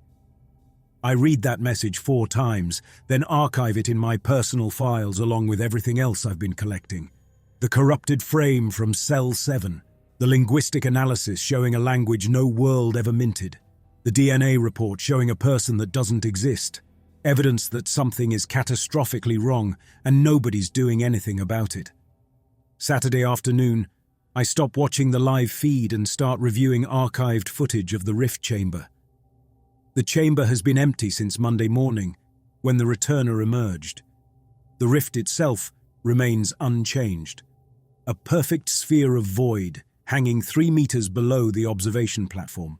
I read that message 4 times, then archive it in my personal files along with everything else I've been collecting. The corrupted frame from Cell 7, the linguistic analysis showing a language no world ever minted, the DNA report showing a person that doesn't exist, evidence that something is catastrophically wrong and nobody's doing anything about it. Saturday afternoon, I stop watching the live feed and start reviewing archived footage of the rift chamber. The chamber has been empty since Monday morning, when the returner emerged. The rift itself remains unchanged, a perfect sphere of void hanging 3 meters below the observation platform.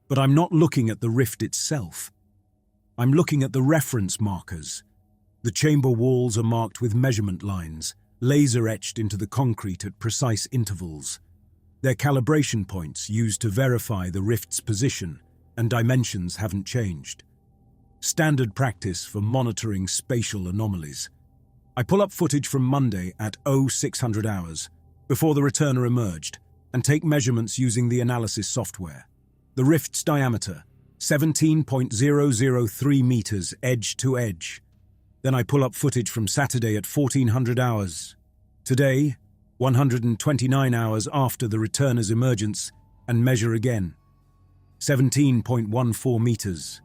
But I'm not looking at the rift itself. I'm looking at the reference markers. The chamber walls are marked with measurement lines, laser-etched into the concrete at precise intervals. They're calibration points used to verify the rift's position, and dimensions haven't changed. Standard practice for monitoring spatial anomalies. I pull up footage from Monday at 0600 hours, before the returner emerged, and take measurements using the analysis software. The rift's diameter, 17.003 meters edge to edge. Then I pull up footage from Saturday at 1400 hours. Today, 129 hours after the returner's emergence, and measure again. 17.14 meters.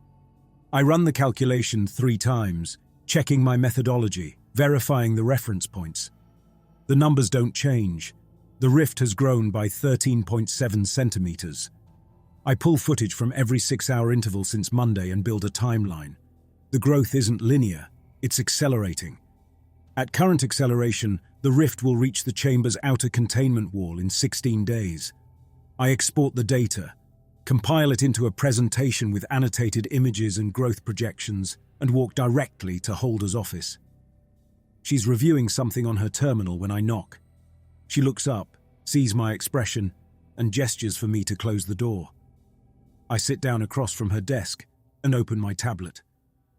I run the calculation 3 times, checking my methodology, verifying the reference points. The numbers don't change. The rift has grown by 13.7 centimeters. I pull footage from every 6-hour interval since Monday and build a timeline. The growth isn't linear, it's accelerating. At current acceleration, the rift will reach the chamber's outer containment wall in 16 days. I export the data, compile it into a presentation with annotated images and growth projections, and walk directly to Holder's office. She's reviewing something on her terminal when I knock. She looks up, sees my expression, and gestures for me to close the door. I sit down across from her desk and open my tablet.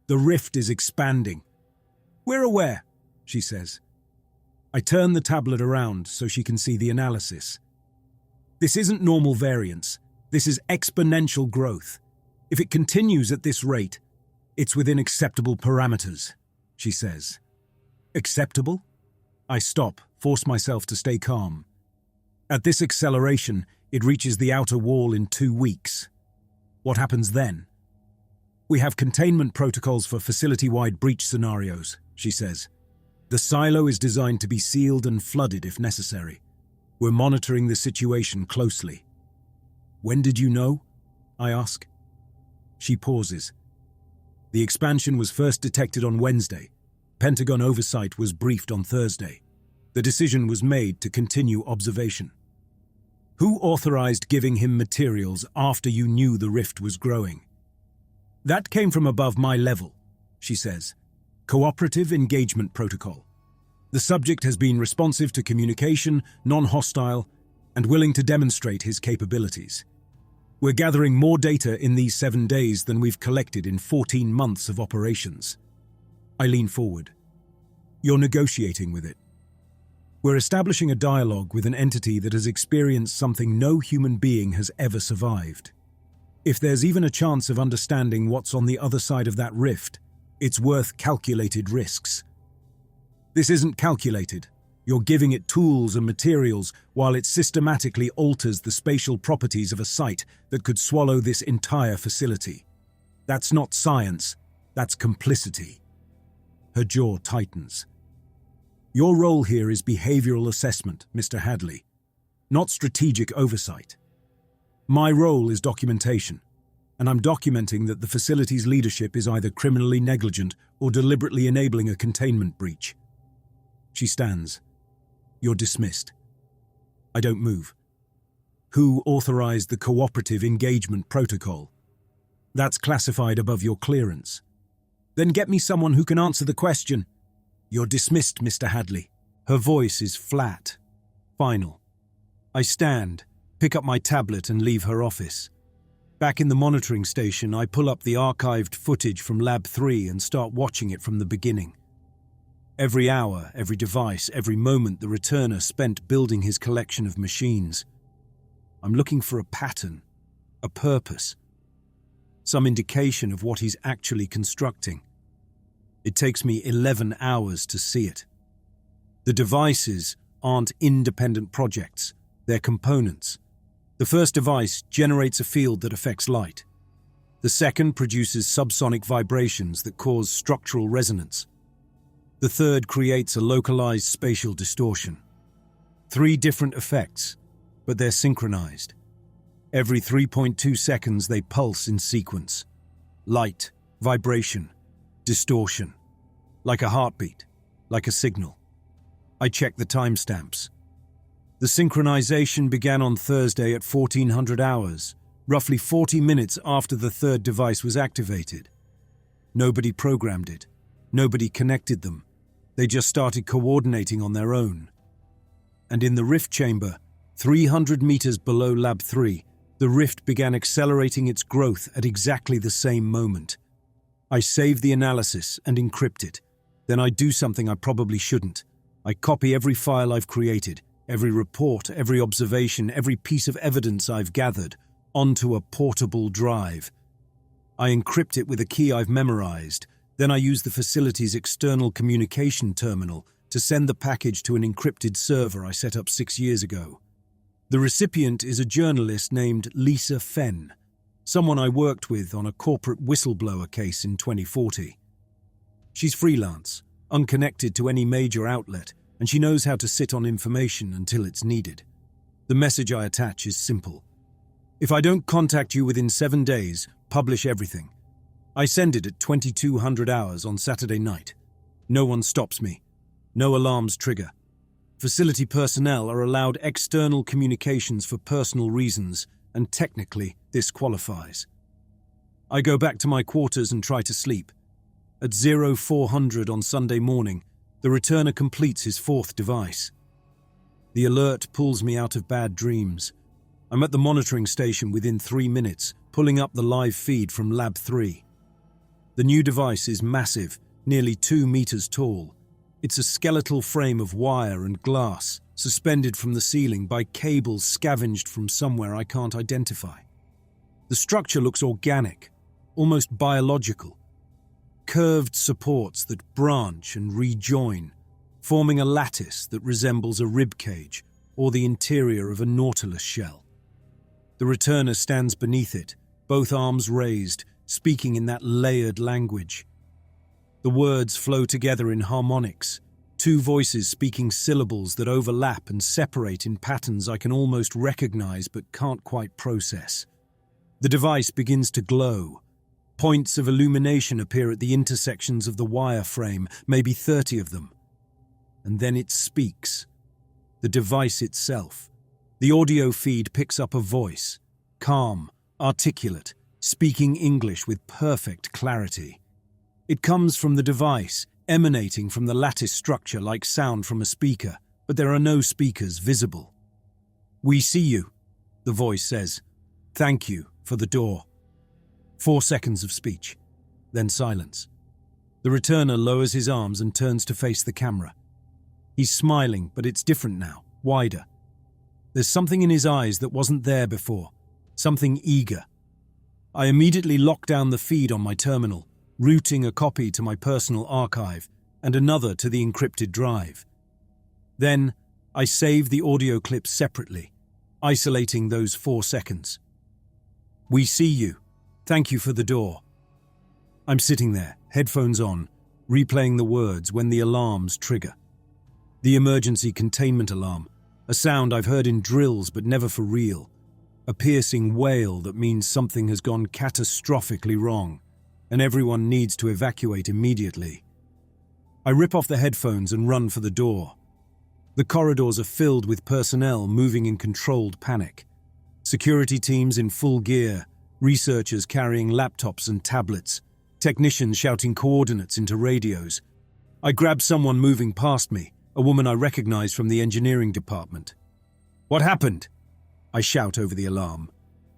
The rift is expanding. "We're aware," she says. I turn the tablet around so she can see the analysis. "This isn't normal variance. This is exponential growth. If it continues at this rate, it's within acceptable parameters," she says. "Acceptable?" I stop, force myself to stay calm. "At this acceleration, it reaches the outer wall in 2 weeks. What happens then?" "We have containment protocols for facility-wide breach scenarios," she says. "The silo is designed to be sealed and flooded if necessary. We're monitoring the situation closely." "When did you know?" I ask. She pauses. "The expansion was first detected on Wednesday. Pentagon oversight was briefed on Thursday. The decision was made to continue observation." "Who authorized giving him materials after you knew the rift was growing?" "That came from above my level," she says. "Cooperative engagement protocol. The subject has been responsive to communication, non-hostile, and willing to demonstrate his capabilities. We're gathering more data in these 7 days than we've collected in 14 months of operations." I lean forward. "You're negotiating with it." "We're establishing a dialogue with an entity that has experienced something no human being has ever survived. If there's even a chance of understanding what's on the other side of that rift, it's worth calculated risks." "This isn't calculated. You're giving it tools and materials while it systematically alters the spatial properties of a site that could swallow this entire facility. That's not science, that's complicity." Her jaw tightens. "Your role here is behavioral assessment, Mr. Hadley, not strategic oversight. My role is documentation, and I'm documenting that the facility's leadership is either criminally negligent or deliberately enabling a containment breach." She stands. "You're dismissed." I don't move. "Who authorized the cooperative engagement protocol?" "That's classified above your clearance." "Then get me someone who can answer the question." "You're dismissed, Mr. Hadley." Her voice is flat, final. I stand, pick up my tablet and leave her office. Back in the monitoring station, I pull up the archived footage from Lab 3 and start watching it from the beginning. Every hour, every device, every moment the returner spent building his collection of machines. I'm looking for a pattern, a purpose, some indication of what he's actually constructing. It takes me 11 hours to see it. The devices aren't independent projects, they're components. The first device generates a field that affects light. The second produces subsonic vibrations that cause structural resonance. The third creates a localized spatial distortion. 3 different effects, but they're synchronized. Every 3.2 seconds they pulse in sequence. Light, vibration, distortion. Like a heartbeat, like a signal. I check the timestamps. The synchronization began on Thursday at 1400 hours, roughly 40 minutes after the third device was activated. Nobody programmed it. Nobody connected them. They just started coordinating on their own. And in the rift chamber, 300 meters below Lab 3, the rift began accelerating its growth at exactly the same moment. I save the analysis and encrypt it. Then I do something I probably shouldn't. I copy every file I've created, every report, every observation, every piece of evidence I've gathered, onto a portable drive. I encrypt it with a key I've memorized. Then I use the facility's external communication terminal to send the package to an encrypted server I set up 6 years ago. The recipient is a journalist named Lisa Fenn, someone I worked with on a corporate whistleblower case in 2040. She's freelance, unconnected to any major outlet, and she knows how to sit on information until it's needed. The message I attach is simple. If I don't contact you within 7 days, publish everything. I send it at 2200 hours on Saturday night. No one stops me. No alarms trigger. Facility personnel are allowed external communications for personal reasons, and technically, This qualifies. I go back to my quarters and try to sleep. At 0400 on Sunday morning, the returner completes his fourth device. The alert pulls me out of bad dreams. I'm at the monitoring station within 3 minutes, pulling up the live feed from Lab 3. The new device is massive, nearly 2 meters tall. It's a skeletal frame of wire and glass, suspended from the ceiling by cables scavenged from somewhere I can't identify. The structure looks organic, almost biological. Curved supports that branch and rejoin, forming a lattice that resembles a rib cage or the interior of a nautilus shell. The returner stands beneath it, both arms raised, speaking in that layered language. The words flow together in harmonics, two voices speaking syllables that overlap and separate in patterns I can almost recognize but can't quite process. The device begins to glow. Points of illumination appear at the intersections of the wire frame, maybe 30 of them. And then it speaks. The device itself. The audio feed picks up a voice, calm, articulate, speaking English with perfect clarity. It comes from the device, emanating from the lattice structure like sound from a speaker, but there are no speakers visible. "We see you," the voice says. "Thank you for the door." 4 seconds of speech, then silence. The returner lowers his arms and turns to face the camera. He's smiling, but it's different now, wider. There's something in his eyes that wasn't there before, something eager. I immediately lock down the feed on my terminal, routing a copy to my personal archive and another to the encrypted drive. Then, I save the audio clips separately, isolating those 4 seconds. "We see you. Thank you for the door." I'm sitting there, headphones on, replaying the words when the alarms trigger. The emergency containment alarm, a sound I've heard in drills but never for real. A piercing wail that means something has gone catastrophically wrong, and everyone needs to evacuate immediately. I rip off the headphones and run for the door. The corridors are filled with personnel moving in controlled panic. Security teams in full gear, researchers carrying laptops and tablets, technicians shouting coordinates into radios. I grab someone moving past me, a woman I recognize from the engineering department. "What happened?" I shout over the alarm.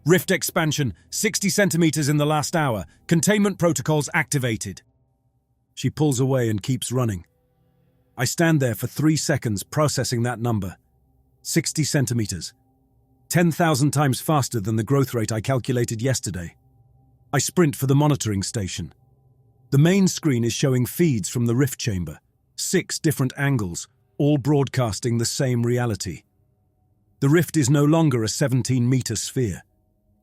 "Rift expansion, 60 centimeters in the last hour. Containment protocols activated." She pulls away and keeps running. I stand there for 3 seconds processing that number. 60 centimeters. 10,000 times faster than the growth rate I calculated yesterday. I sprint for the monitoring station. The main screen is showing feeds from the rift chamber. 6 different angles, all broadcasting the same reality. The rift is no longer a 17-meter sphere.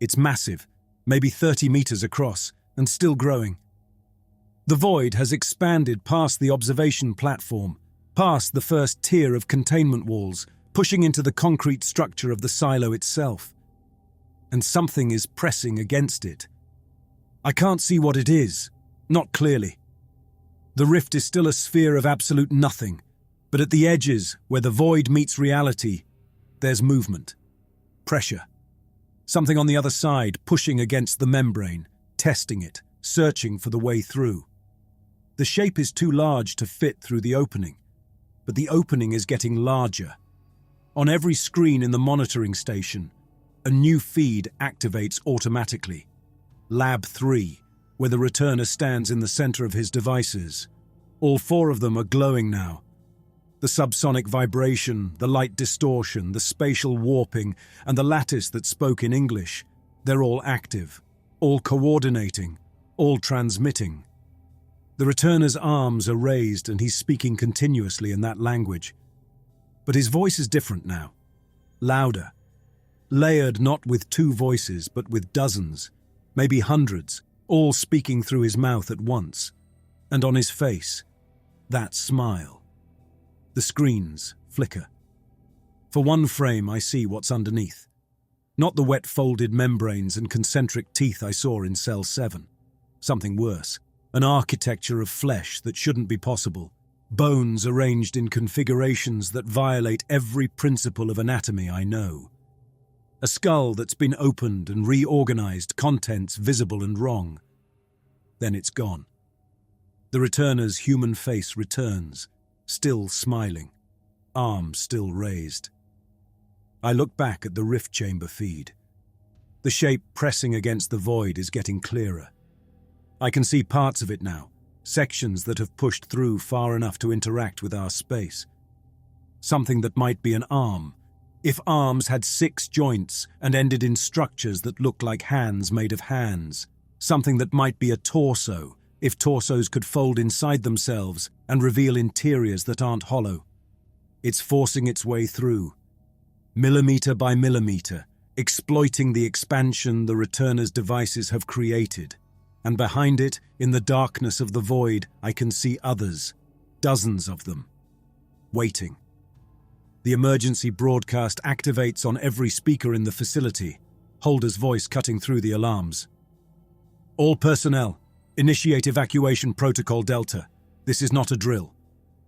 It's massive, maybe 30 meters across, and still growing. The void has expanded past the observation platform, past the first tier of containment walls, pushing into the concrete structure of the silo itself. And something is pressing against it. I can't see what it is, not clearly. The rift is still a sphere of absolute nothing, but at the edges, where the void meets reality, there's movement, pressure. Something on the other side pushing against the membrane, testing it, searching for the way through. The shape is too large to fit through the opening, but the opening is getting larger. On every screen in the monitoring station, a new feed activates automatically. Lab 3, where the returner stands in the center of his devices. All 4 of them are glowing now. The subsonic vibration, the light distortion, the spatial warping, and the lattice that spoke in English, they're all active, all coordinating, all transmitting. The returner's arms are raised and he's speaking continuously in that language. But his voice is different now, louder, layered not with 2 voices but with dozens, maybe hundreds, all speaking through his mouth at once. And on his face, that smile. The screens flicker. For one frame I see what's underneath. Not the wet folded membranes and concentric teeth I saw in cell 7. Something worse. An architecture of flesh that shouldn't be possible. Bones arranged in configurations that violate every principle of anatomy I know. A skull that's been opened and reorganized, contents visible and wrong. Then it's gone. The returner's human face returns, still smiling, arms still raised. I look back at the rift chamber feed. The shape pressing against the void is getting clearer. I can see parts of it now, sections that have pushed through far enough to interact with our space. Something that might be an arm, if arms had 6 joints and ended in structures that looked like hands made of hands. Something that might be a torso, if torsos could fold inside themselves and reveal interiors that aren't hollow. It's forcing its way through, millimeter by millimeter, exploiting the expansion the returner's devices have created. And behind it, in the darkness of the void, I can see others, dozens of them, waiting. The emergency broadcast activates on every speaker in the facility, Holder's voice cutting through the alarms. All personnel, initiate evacuation protocol Delta. This is not a drill.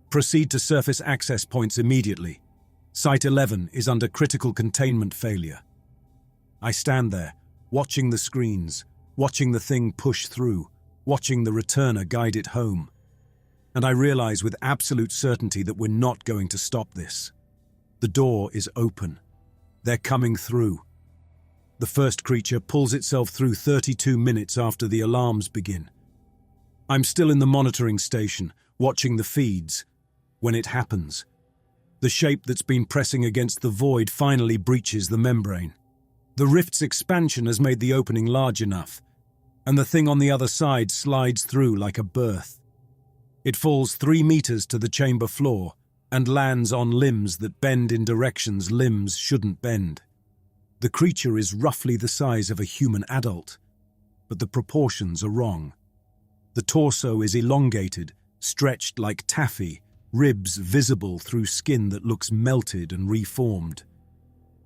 Proceed to surface access points immediately. Site 11 is under critical containment failure. I stand there, watching the screens, watching the thing push through, watching the returner guide it home. And I realize with absolute certainty that we're not going to stop this. The door is open. They're coming through. The first creature pulls itself through 32 minutes after the alarms begin. I'm still in the monitoring station, watching the feeds. When it happens, the shape that's been pressing against the void finally breaches the membrane. The rift's expansion has made the opening large enough, and the thing on the other side slides through like a berth. It falls 3 meters to the chamber floor and lands on limbs that bend in directions limbs shouldn't bend. The creature is roughly the size of a human adult, but the proportions are wrong. The torso is elongated, stretched like taffy, ribs visible through skin that looks melted and reformed.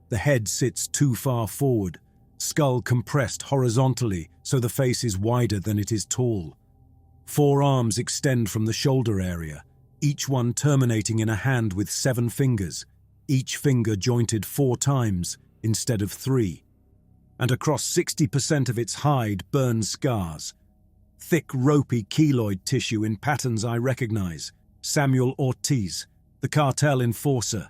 The head sits too far forward, skull compressed horizontally so the face is wider than it is tall. 4 arms extend from the shoulder area, each one terminating in a hand with 7 fingers, each finger jointed 4 times instead of 3. And across 60% of its hide burn scars. Thick, ropey keloid tissue in patterns I recognize. Samuel Ortiz, the cartel enforcer.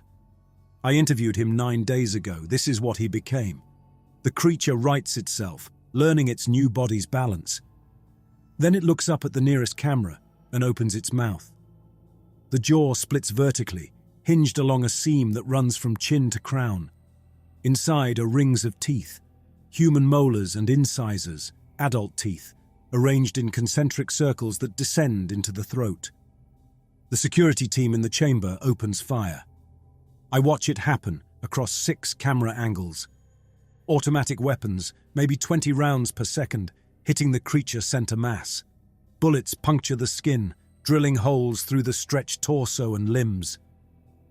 I interviewed him 9 days ago. This is what he became. The creature rights itself, learning its new body's balance. Then it looks up at the nearest camera and opens its mouth. The jaw splits vertically, hinged along a seam that runs from chin to crown. Inside are rings of teeth, human molars and incisors, adult teeth, arranged in concentric circles that descend into the throat. The security team in the chamber opens fire. I watch it happen across 6 camera angles. Automatic weapons, maybe 20 rounds per second, hitting the creature center mass. Bullets puncture the skin, drilling holes through the stretched torso and limbs.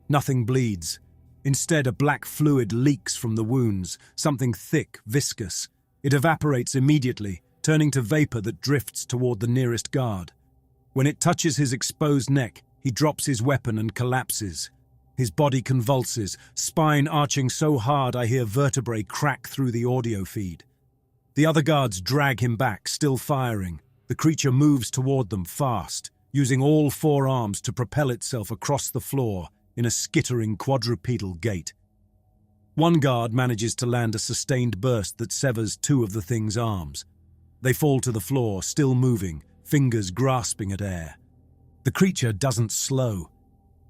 Nothing bleeds. Instead, a black fluid leaks from the wounds, something thick, viscous. It evaporates immediately, turning to vapor that drifts toward the nearest guard. When it touches his exposed neck, he drops his weapon and collapses. His body convulses, spine arching so hard I hear vertebrae crack through the audio feed. The other guards drag him back, still firing. The creature moves toward them fast, using all 4 arms to propel itself across the floor in a skittering quadrupedal gait. One guard manages to land a sustained burst that severs 2 of the thing's arms. They fall to the floor, still moving, fingers grasping at air. The creature doesn't slow.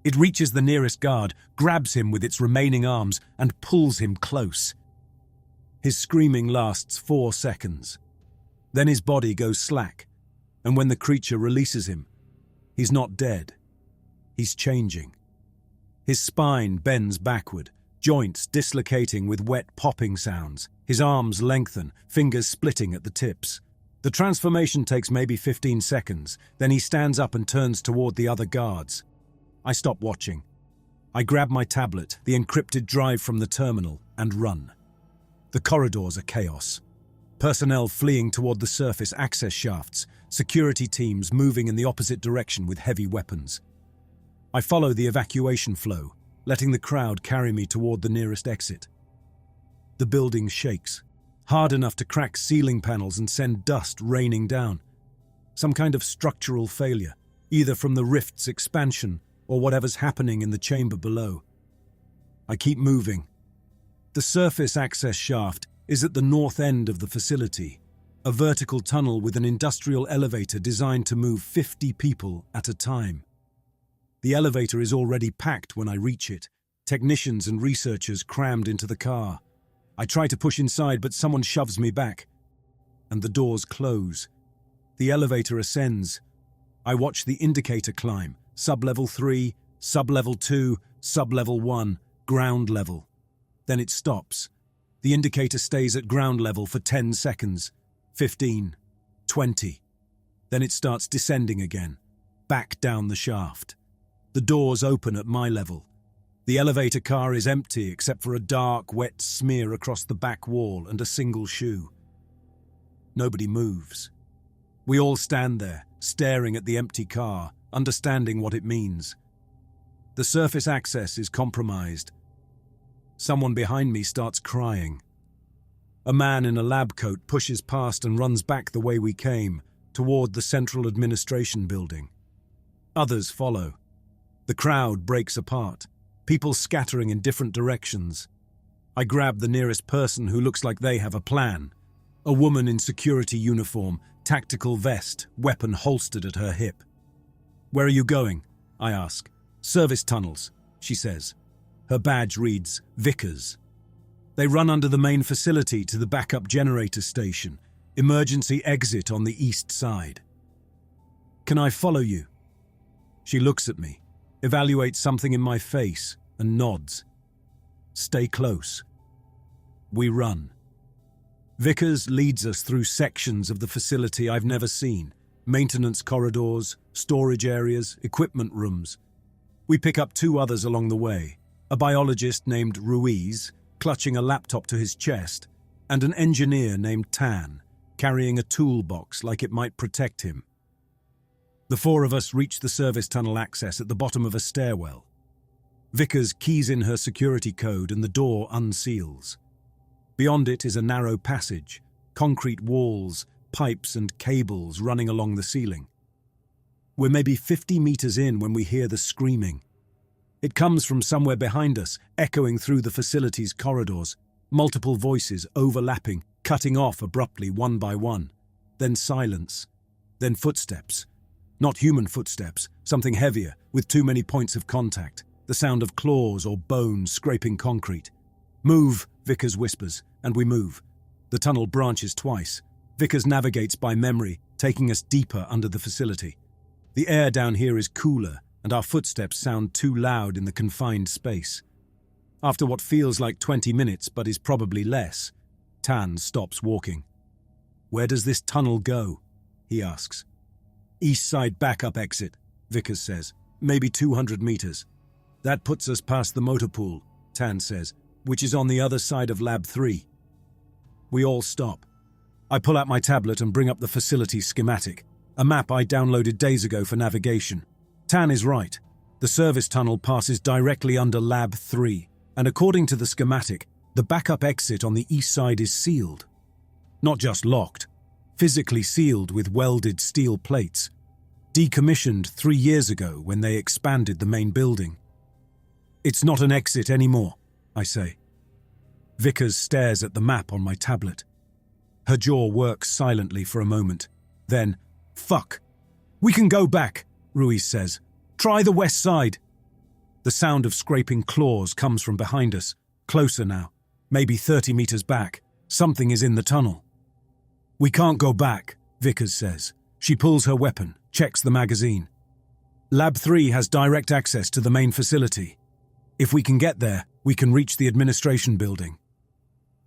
It reaches the nearest guard, grabs him with its remaining arms, and pulls him close. His screaming lasts 4 seconds. Then his body goes slack, and when the creature releases him, he's not dead. He's changing. His spine bends backward, joints dislocating with wet popping sounds. His arms lengthen, fingers splitting at the tips. The transformation takes maybe 15 seconds, then he stands up and turns toward the other guards. I stop watching. I grab my tablet, the encrypted drive from the terminal, and run. The corridors are chaos. Personnel fleeing toward the surface access shafts, security teams moving in the opposite direction with heavy weapons. I follow the evacuation flow, letting the crowd carry me toward the nearest exit. The building shakes, hard enough to crack ceiling panels and send dust raining down. Some kind of structural failure, either from the rift's expansion or whatever's happening in the chamber below. I keep moving. The surface access shaft is at the north end of the facility, a vertical tunnel with an industrial elevator designed to move 50 people at a time. The elevator is already packed when I reach it, technicians and researchers crammed into the car. I try to push inside, but someone shoves me back, and the doors close. The elevator ascends. I watch the indicator climb, sub-level 3, sub-level 2, sub-level 1, ground level. Then it stops. The indicator stays at ground level for 10 seconds, 15, 20. Then it starts descending again, back down the shaft. The doors open at my level. The elevator car is empty except for a dark, wet smear across the back wall and a single shoe. Nobody moves. We all stand there, staring at the empty car, understanding what it means. The surface access is compromised. Someone behind me starts crying. A man in a lab coat pushes past and runs back the way we came, toward the central administration building. Others follow. The crowd breaks apart, people scattering in different directions. I grab the nearest person who looks like they have a plan. A woman in security uniform, tactical vest, weapon holstered at her hip. "Where are you going?" I ask. "Service tunnels," she says. Her badge reads, Vickers. They run under the main facility to the backup generator station, emergency exit on the east side. "Can I follow you?" She looks at me, evaluates something in my face, and nods. "Stay close." We run. Vickers leads us through sections of the facility I've never seen, maintenance corridors, storage areas, equipment rooms. We pick up 2 others along the way, a biologist named Ruiz, clutching a laptop to his chest, and an engineer named Tan, carrying a toolbox like it might protect him. The 4 of us reach the service tunnel access at the bottom of a stairwell. Vickers keys in her security code and the door unseals. Beyond it is a narrow passage, concrete walls, pipes and cables running along the ceiling. We're maybe 50 meters in when we hear the screaming. It comes from somewhere behind us, echoing through the facility's corridors, multiple voices overlapping, cutting off abruptly one by one. Then silence. Then footsteps. Not human footsteps, something heavier, with too many points of contact. The sound of claws or bones scraping concrete. "Move," Vickers whispers, and we move. The tunnel branches twice. Vickers navigates by memory, taking us deeper under the facility. The air down here is cooler, and our footsteps sound too loud in the confined space. After what feels like 20 minutes but is probably less, Tan stops walking. "Where does this tunnel go?" he asks. "East side backup exit," Vickers says. "Maybe 200 meters. That puts us past the motor pool," Tan says, "which is on the other side of Lab 3. We all stop. I pull out my tablet and bring up the facility schematic, a map I downloaded days ago for navigation. Tan is right. The service tunnel passes directly under Lab 3, and according to the schematic, the backup exit on the east side is sealed. Not just locked, physically sealed with welded steel plates. Decommissioned 3 years ago when they expanded the main building. "It's not an exit anymore," I say. Vickers stares at the map on my tablet. Her jaw works silently for a moment. Then, "Fuck. We can go back," Ruiz says. "Try the west side." The sound of scraping claws comes from behind us, closer now, maybe 30 meters back. Something is in the tunnel. "We can't go back," Vickers says. She pulls her weapon, checks the magazine. "Lab 3 has direct access to the main facility. If we can get there, we can reach the administration building."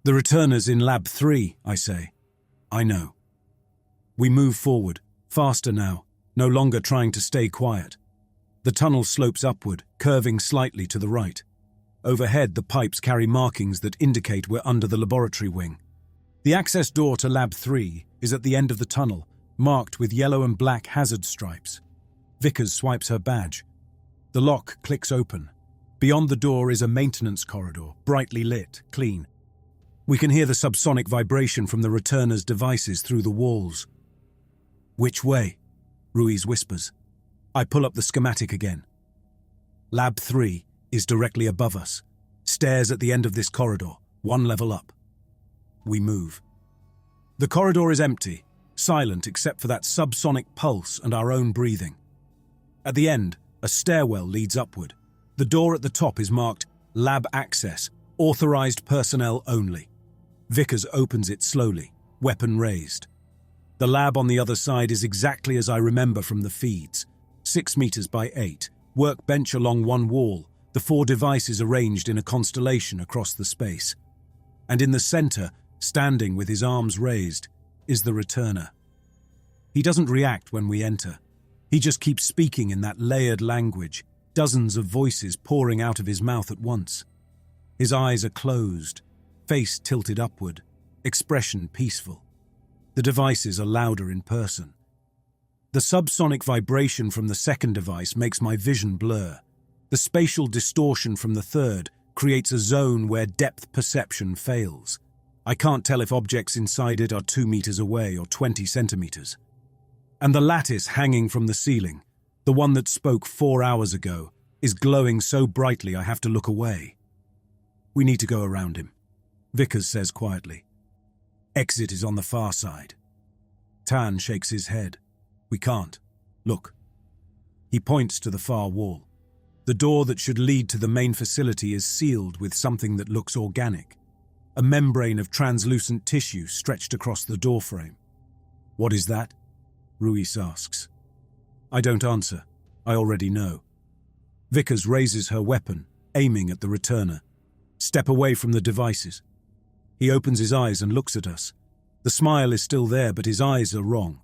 "The returner's in Lab 3, I say. "I know." We move forward, faster now, no longer trying to stay quiet. The tunnel slopes upward, curving slightly to the right. Overhead, the pipes carry markings that indicate we're under the laboratory wing. The access door to Lab 3 is at the end of the tunnel, marked with yellow and black hazard stripes. Vickers swipes her badge. The lock clicks open. Beyond the door is a maintenance corridor, brightly lit, clean. We can hear the subsonic vibration from the returner's devices through the walls. "Which way?" Ruiz whispers. I pull up the schematic again. Lab 3 is directly above us, stairs at the end of this corridor, one level up. We move. The corridor is empty, silent except for that subsonic pulse and our own breathing. At the end, a stairwell leads upward. The door at the top is marked Lab Access, Authorized Personnel Only. Vickers opens it slowly, weapon raised. The lab on the other side is exactly as I remember from the feeds. 6 meters by 8, workbench along one wall, the 4 devices arranged in a constellation across the space. And in the center, standing with his arms raised, is the returner. He doesn't react when we enter. He just keeps speaking in that layered language, dozens of voices pouring out of his mouth at once. His eyes are closed, face tilted upward, expression peaceful. The devices are louder in person. The subsonic vibration from the second device makes my vision blur. The spatial distortion from the third creates a zone where depth perception fails. I can't tell if objects inside it are 2 meters away or 20 centimeters. And the lattice hanging from the ceiling, the one that spoke 4 hours ago, is glowing so brightly I have to look away. We need to go around him, Vickers says quietly. Exit is on the far side. Tan shakes his head. We can't. Look. He points to the far wall. The door that should lead to the main facility is sealed with something that looks organic. A membrane of translucent tissue stretched across the doorframe. What is that? Ruiz asks. I don't answer. I already know. Vickers raises her weapon, aiming at the returner. Step away from the devices. He opens his eyes and looks at us. The smile is still there, but his eyes are wrong.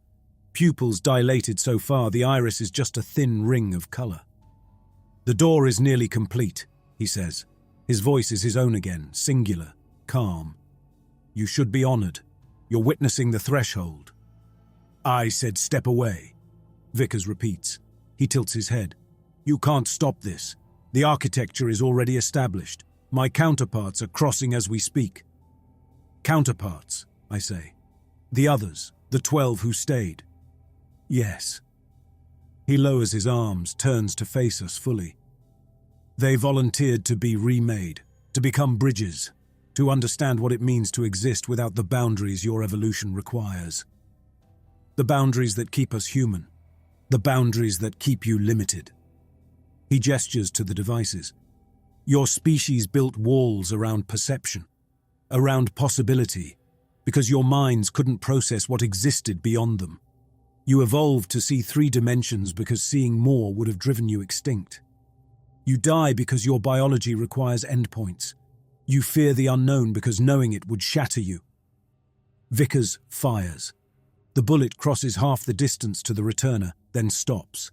Pupils dilated so far, the iris is just a thin ring of color. The door is nearly complete, he says. His voice is his own again, singular, calm. You should be honored. You're witnessing the threshold. I said step away. Vickers repeats. He tilts his head. You can't stop this. The architecture is already established. My counterparts are crossing as we speak. Counterparts, I say. The others, the 12 who stayed. Yes. He lowers his arms, turns to face us fully. They volunteered to be remade, to become bridges, to understand what it means to exist without the boundaries your evolution requires. The boundaries that keep us human, the boundaries that keep you limited. He gestures to the devices. Your species built walls around perception, around possibility, because your minds couldn't process what existed beyond them. You evolved to see 3 dimensions because seeing more would have driven you extinct. You die because your biology requires endpoints. You fear the unknown because knowing it would shatter you. Vickers fires. The bullet crosses half the distance to the returner, then stops.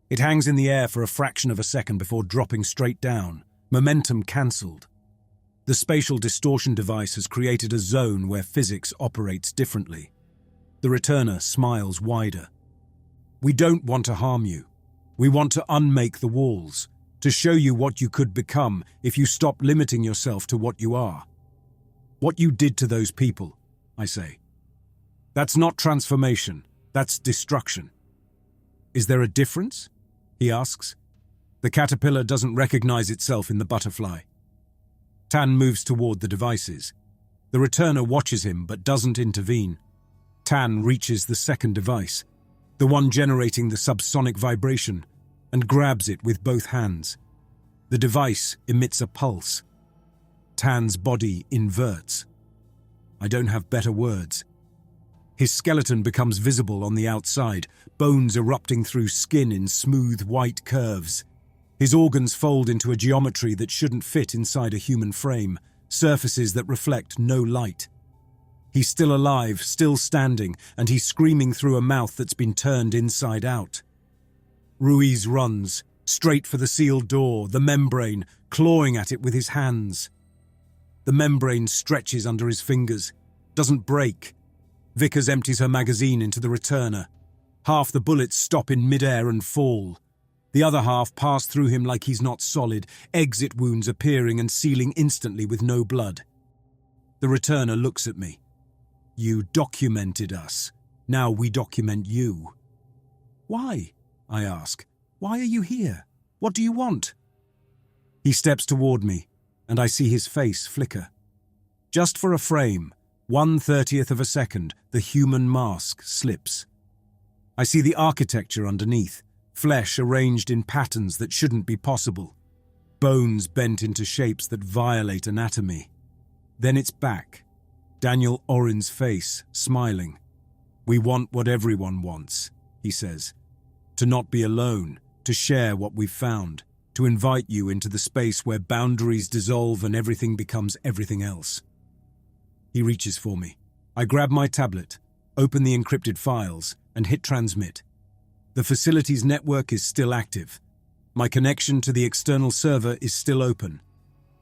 It hangs in the air for a fraction of a second before dropping straight down, momentum cancelled. The spatial distortion device has created a zone where physics operates differently. The returner smiles wider. We don't want to harm you. We want to unmake the walls, to show you what you could become if you stop limiting yourself to what you are. What you did to those people, I say. That's not transformation, that's destruction. Is there a difference? He asks. The caterpillar doesn't recognize itself in the butterfly. Tan moves toward the devices. The returner watches him but doesn't intervene. Tan reaches the second device, the one generating the subsonic vibration, and grabs it with both hands. The device emits a pulse. Tan's body inverts. I don't have better words. His skeleton becomes visible on the outside, bones erupting through skin in smooth white curves. His organs fold into a geometry that shouldn't fit inside a human frame, surfaces that reflect no light. He's still alive, still standing, and he's screaming through a mouth that's been turned inside out. Ruiz runs, straight for the sealed door, the membrane, clawing at it with his hands. The membrane stretches under his fingers, doesn't break. Vickers empties her magazine into the returner. Half the bullets stop in midair and fall. The other half pass through him like he's not solid, exit wounds appearing and sealing instantly with no blood. The returner looks at me. You documented us. Now we document you. Why? I ask. Why are you here? What do you want? He steps toward me, and I see his face flicker. Just for a frame, 1/30th of a second, the human mask slips. I see the architecture underneath, flesh arranged in patterns that shouldn't be possible, bones bent into shapes that violate anatomy. Then it's back. Daniel Oren's face, smiling. We want what everyone wants, he says. To not be alone, to share what we've found, to invite you into the space where boundaries dissolve and everything becomes everything else. He reaches for me. I grab my tablet, open the encrypted files, and hit transmit. The facility's network is still active. My connection to the external server is still open.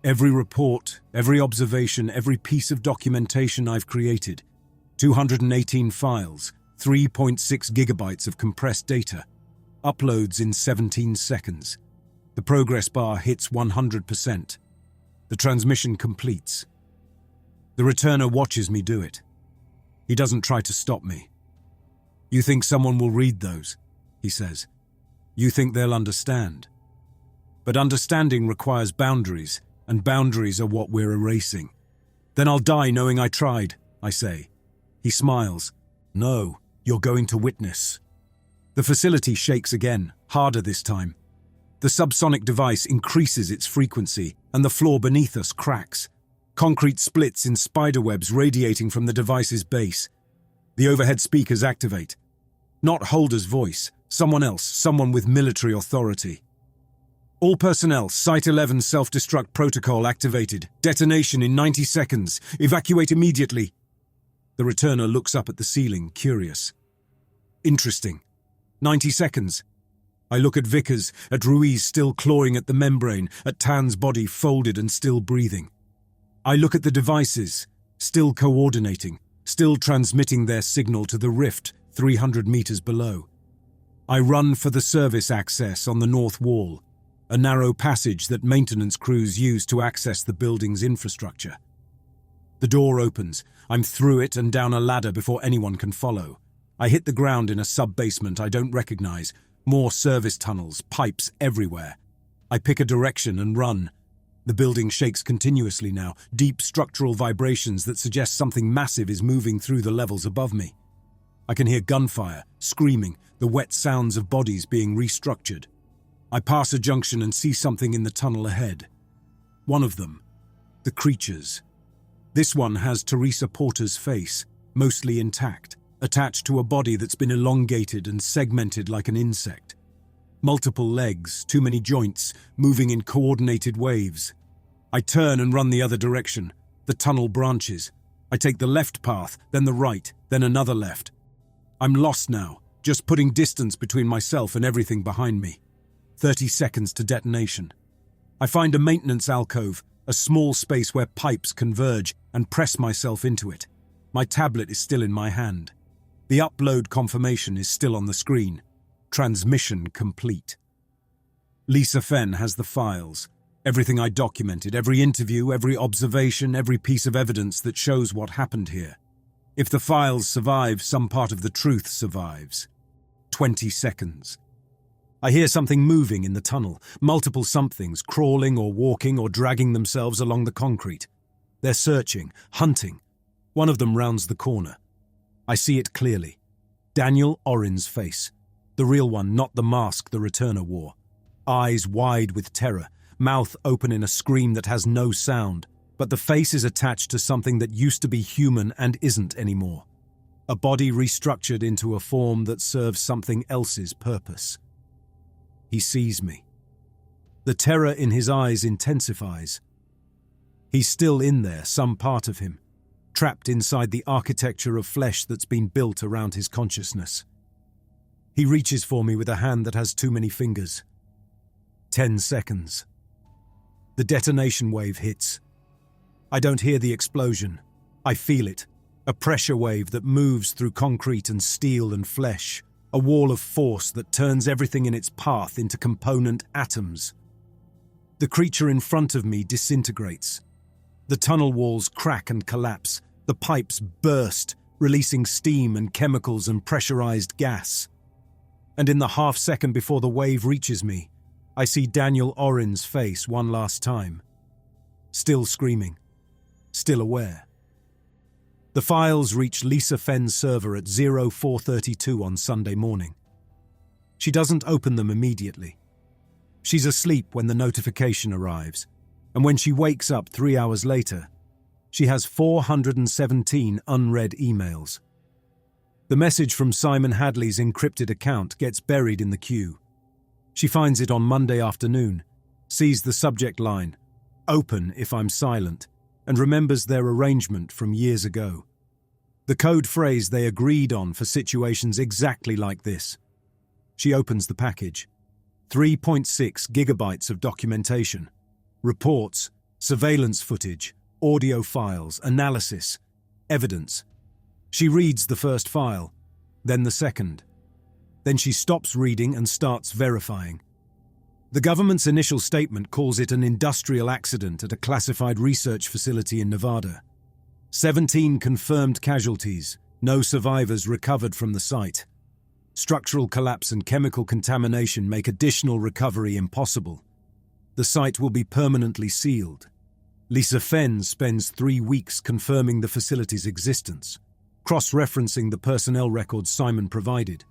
Every report, every observation, every piece of documentation I've created, 218 files, 3.6 gigabytes of compressed data, uploads in 17 seconds. The progress bar hits 100%. The transmission completes. The returner watches me do it. He doesn't try to stop me. You think someone will read those, he says. You think they'll understand. But understanding requires boundaries, and boundaries are what we're erasing. Then I'll die knowing I tried, I say. He smiles. No, you're going to witness. The facility shakes again, harder this time. The subsonic device increases its frequency, and the floor beneath us cracks. Concrete splits in spiderwebs radiating from the device's base. The overhead speakers activate. Not Holder's voice, someone else, someone with military authority. All personnel, Site 11 self-destruct protocol activated. Detonation in 90 seconds. Evacuate immediately. The returner looks up at the ceiling, curious. Interesting. 90 seconds. I look at Vickers, at Ruiz still clawing at the membrane, at Tan's body folded and still breathing. I look at the devices, still coordinating, still transmitting their signal to the rift 300 meters below. I run for the service access on the north wall, a narrow passage that maintenance crews use to access the building's infrastructure. The door opens. I'm through it and down a ladder before anyone can follow. I hit the ground in a sub-basement I don't recognize. More service tunnels, pipes everywhere. I pick a direction and run. The building shakes continuously now, deep structural vibrations that suggest something massive is moving through the levels above me. I can hear gunfire, screaming, the wet sounds of bodies being restructured. I pass a junction and see something in the tunnel ahead. One of them. The creatures. This one has Teresa Porter's face, mostly intact, attached to a body that's been elongated and segmented like an insect. Multiple legs, too many joints, moving in coordinated waves. I turn and run the other direction. The tunnel branches. I take the left path, then the right, then another left. I'm lost now, just putting distance between myself and everything behind me. 30 seconds to detonation. I find a maintenance alcove, a small space where pipes converge, and press myself into it. My tablet is still in my hand. The upload confirmation is still on the screen. Transmission complete. Lisa Fenn has the files. Everything I documented, every interview, every observation, every piece of evidence that shows what happened here. If the files survive, some part of the truth survives. 20 seconds. I hear something moving in the tunnel, multiple somethings crawling or walking or dragging themselves along the concrete. They're searching, hunting. One of them rounds the corner. I see it clearly. Daniel Oren's face. The real one, not the mask the returner wore. Eyes wide with terror, mouth open in a scream that has no sound, but the face is attached to something that used to be human and isn't anymore. A body restructured into a form that serves something else's purpose. He sees me. The terror in his eyes intensifies. He's still in there, some part of him, trapped inside the architecture of flesh that's been built around his consciousness. He reaches for me with a hand that has too many fingers. 10 seconds. The detonation wave hits. I don't hear the explosion. I feel it. A pressure wave that moves through concrete and steel and flesh. A wall of force that turns everything in its path into component atoms. The creature in front of me disintegrates. The tunnel walls crack and collapse. The pipes burst, releasing steam and chemicals and pressurized gas. And in the half-second before the wave reaches me, I see Daniel Oren's face one last time. Still screaming. Still aware. The files reach Lisa Fenn's server at 0432 on Sunday morning. She doesn't open them immediately. She's asleep when the notification arrives, and when she wakes up 3 hours later, she has 417 unread emails. The message from Simon Hadley's encrypted account gets buried in the queue. She finds it on Monday afternoon, sees the subject line, "Open if I'm silent," and remembers their arrangement from years ago. The code phrase they agreed on for situations exactly like this. She opens the package. 3.6 gigabytes of documentation. Reports, surveillance footage, audio files, analysis, evidence. She reads the first file, then the second. Then she stops reading and starts verifying. The government's initial statement calls it an industrial accident at a classified research facility in Nevada. 17 confirmed casualties, no survivors recovered from the site. Structural collapse and chemical contamination make additional recovery impossible. The site will be permanently sealed. Lisa Fenn spends 3 weeks confirming the facility's existence, cross-referencing the personnel records Simon provided,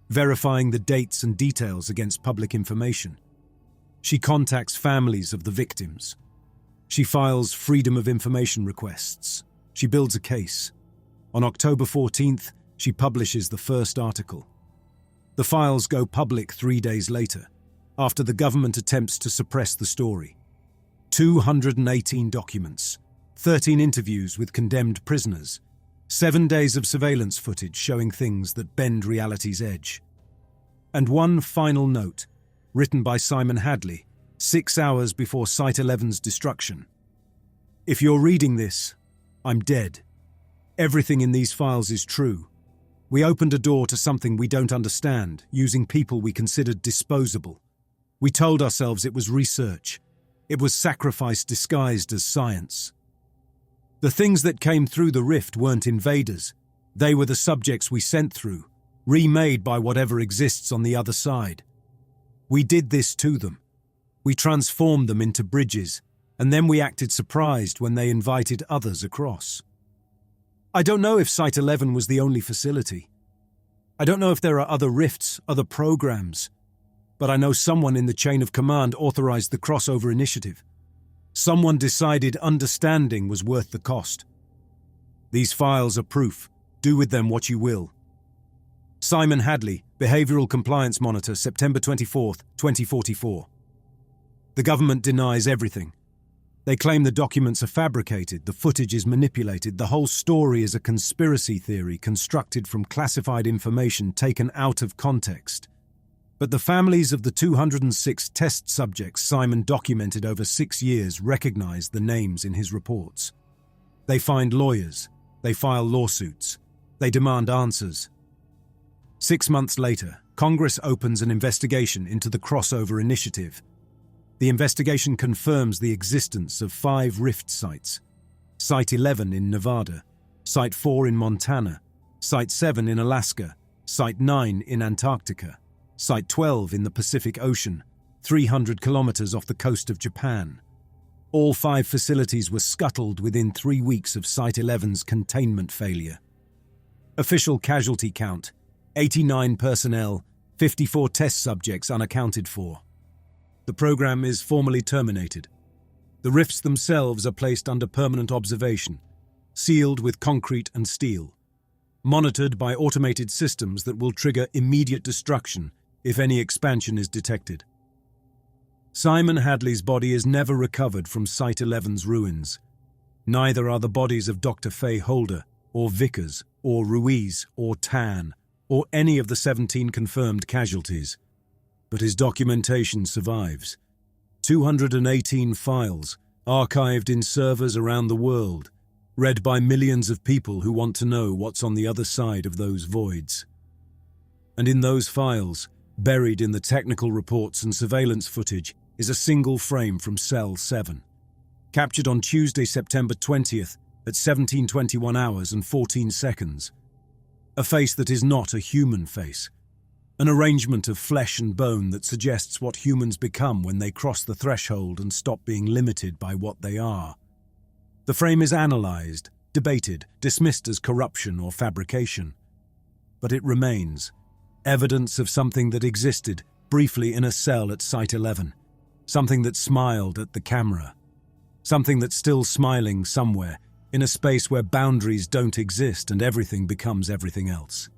verifying the dates and details against public information. She contacts families of the victims. She files Freedom of Information requests. She builds a case. On October 14th, she publishes the first article. The files go public 3 days later, after the government attempts to suppress the story. 218 documents, 13 interviews with condemned prisoners, 7 days of surveillance footage showing things that bend reality's edge. And one final note, written by Simon Hadley, 6 hours before Site 11's destruction. "If you're reading this, I'm dead. Everything in these files is true. We opened a door to something we don't understand, using people we considered disposable. We told ourselves it was research. It was sacrifice disguised as science. The things that came through the rift weren't invaders. They were the subjects we sent through, remade by whatever exists on the other side. We did this to them. We transformed them into bridges, and then we acted surprised when they invited others across. I don't know if Site 11 was the only facility. I don't know if there are other rifts, other programs, but I know someone in the chain of command authorized the crossover initiative. Someone decided understanding was worth the cost. These files are proof. Do with them what you will." Simon Hadley, Behavioral Compliance Monitor, September 24th, 2044. The government denies everything. They claim the documents are fabricated, the footage is manipulated, the whole story is a conspiracy theory constructed from classified information taken out of context. But the families of the 206 test subjects Simon documented over 6 years recognize the names in his reports. They find lawyers, they file lawsuits, they demand answers. 6 months later, Congress opens an investigation into the crossover initiative. The investigation confirms the existence of 5 rift sites: Site 11 in Nevada, Site 4 in Montana, Site 7 in Alaska, Site 9 in Antarctica, Site 12 in the Pacific Ocean, 300 kilometers off the coast of Japan. All 5 facilities were scuttled within 3 weeks of Site 11's containment failure. Official casualty count: 89 personnel, 54 test subjects unaccounted for. The program is formally terminated. The rifts themselves are placed under permanent observation, sealed with concrete and steel, monitored by automated systems that will trigger immediate destruction if any expansion is detected. Simon Hadley's body is never recovered from Site 11's ruins. Neither are the bodies of Dr. Faye Holder, or Vickers, or Ruiz, or Tan, or any of the 17 confirmed casualties. But his documentation survives. 218 files, archived in servers around the world, read by millions of people who want to know what's on the other side of those voids. And in those files, buried in the technical reports and surveillance footage, is a single frame from Cell 7. Captured on Tuesday, September 20th at 17:21 hours and 14 seconds. A face that is not a human face. An arrangement of flesh and bone that suggests what humans become when they cross the threshold and stop being limited by what they are. The frame is analysed, debated, dismissed as corruption or fabrication. But it remains evidence of something that existed briefly in a cell at Site 11, something that smiled at the camera, something that's still smiling somewhere, in a space where boundaries don't exist and everything becomes everything else.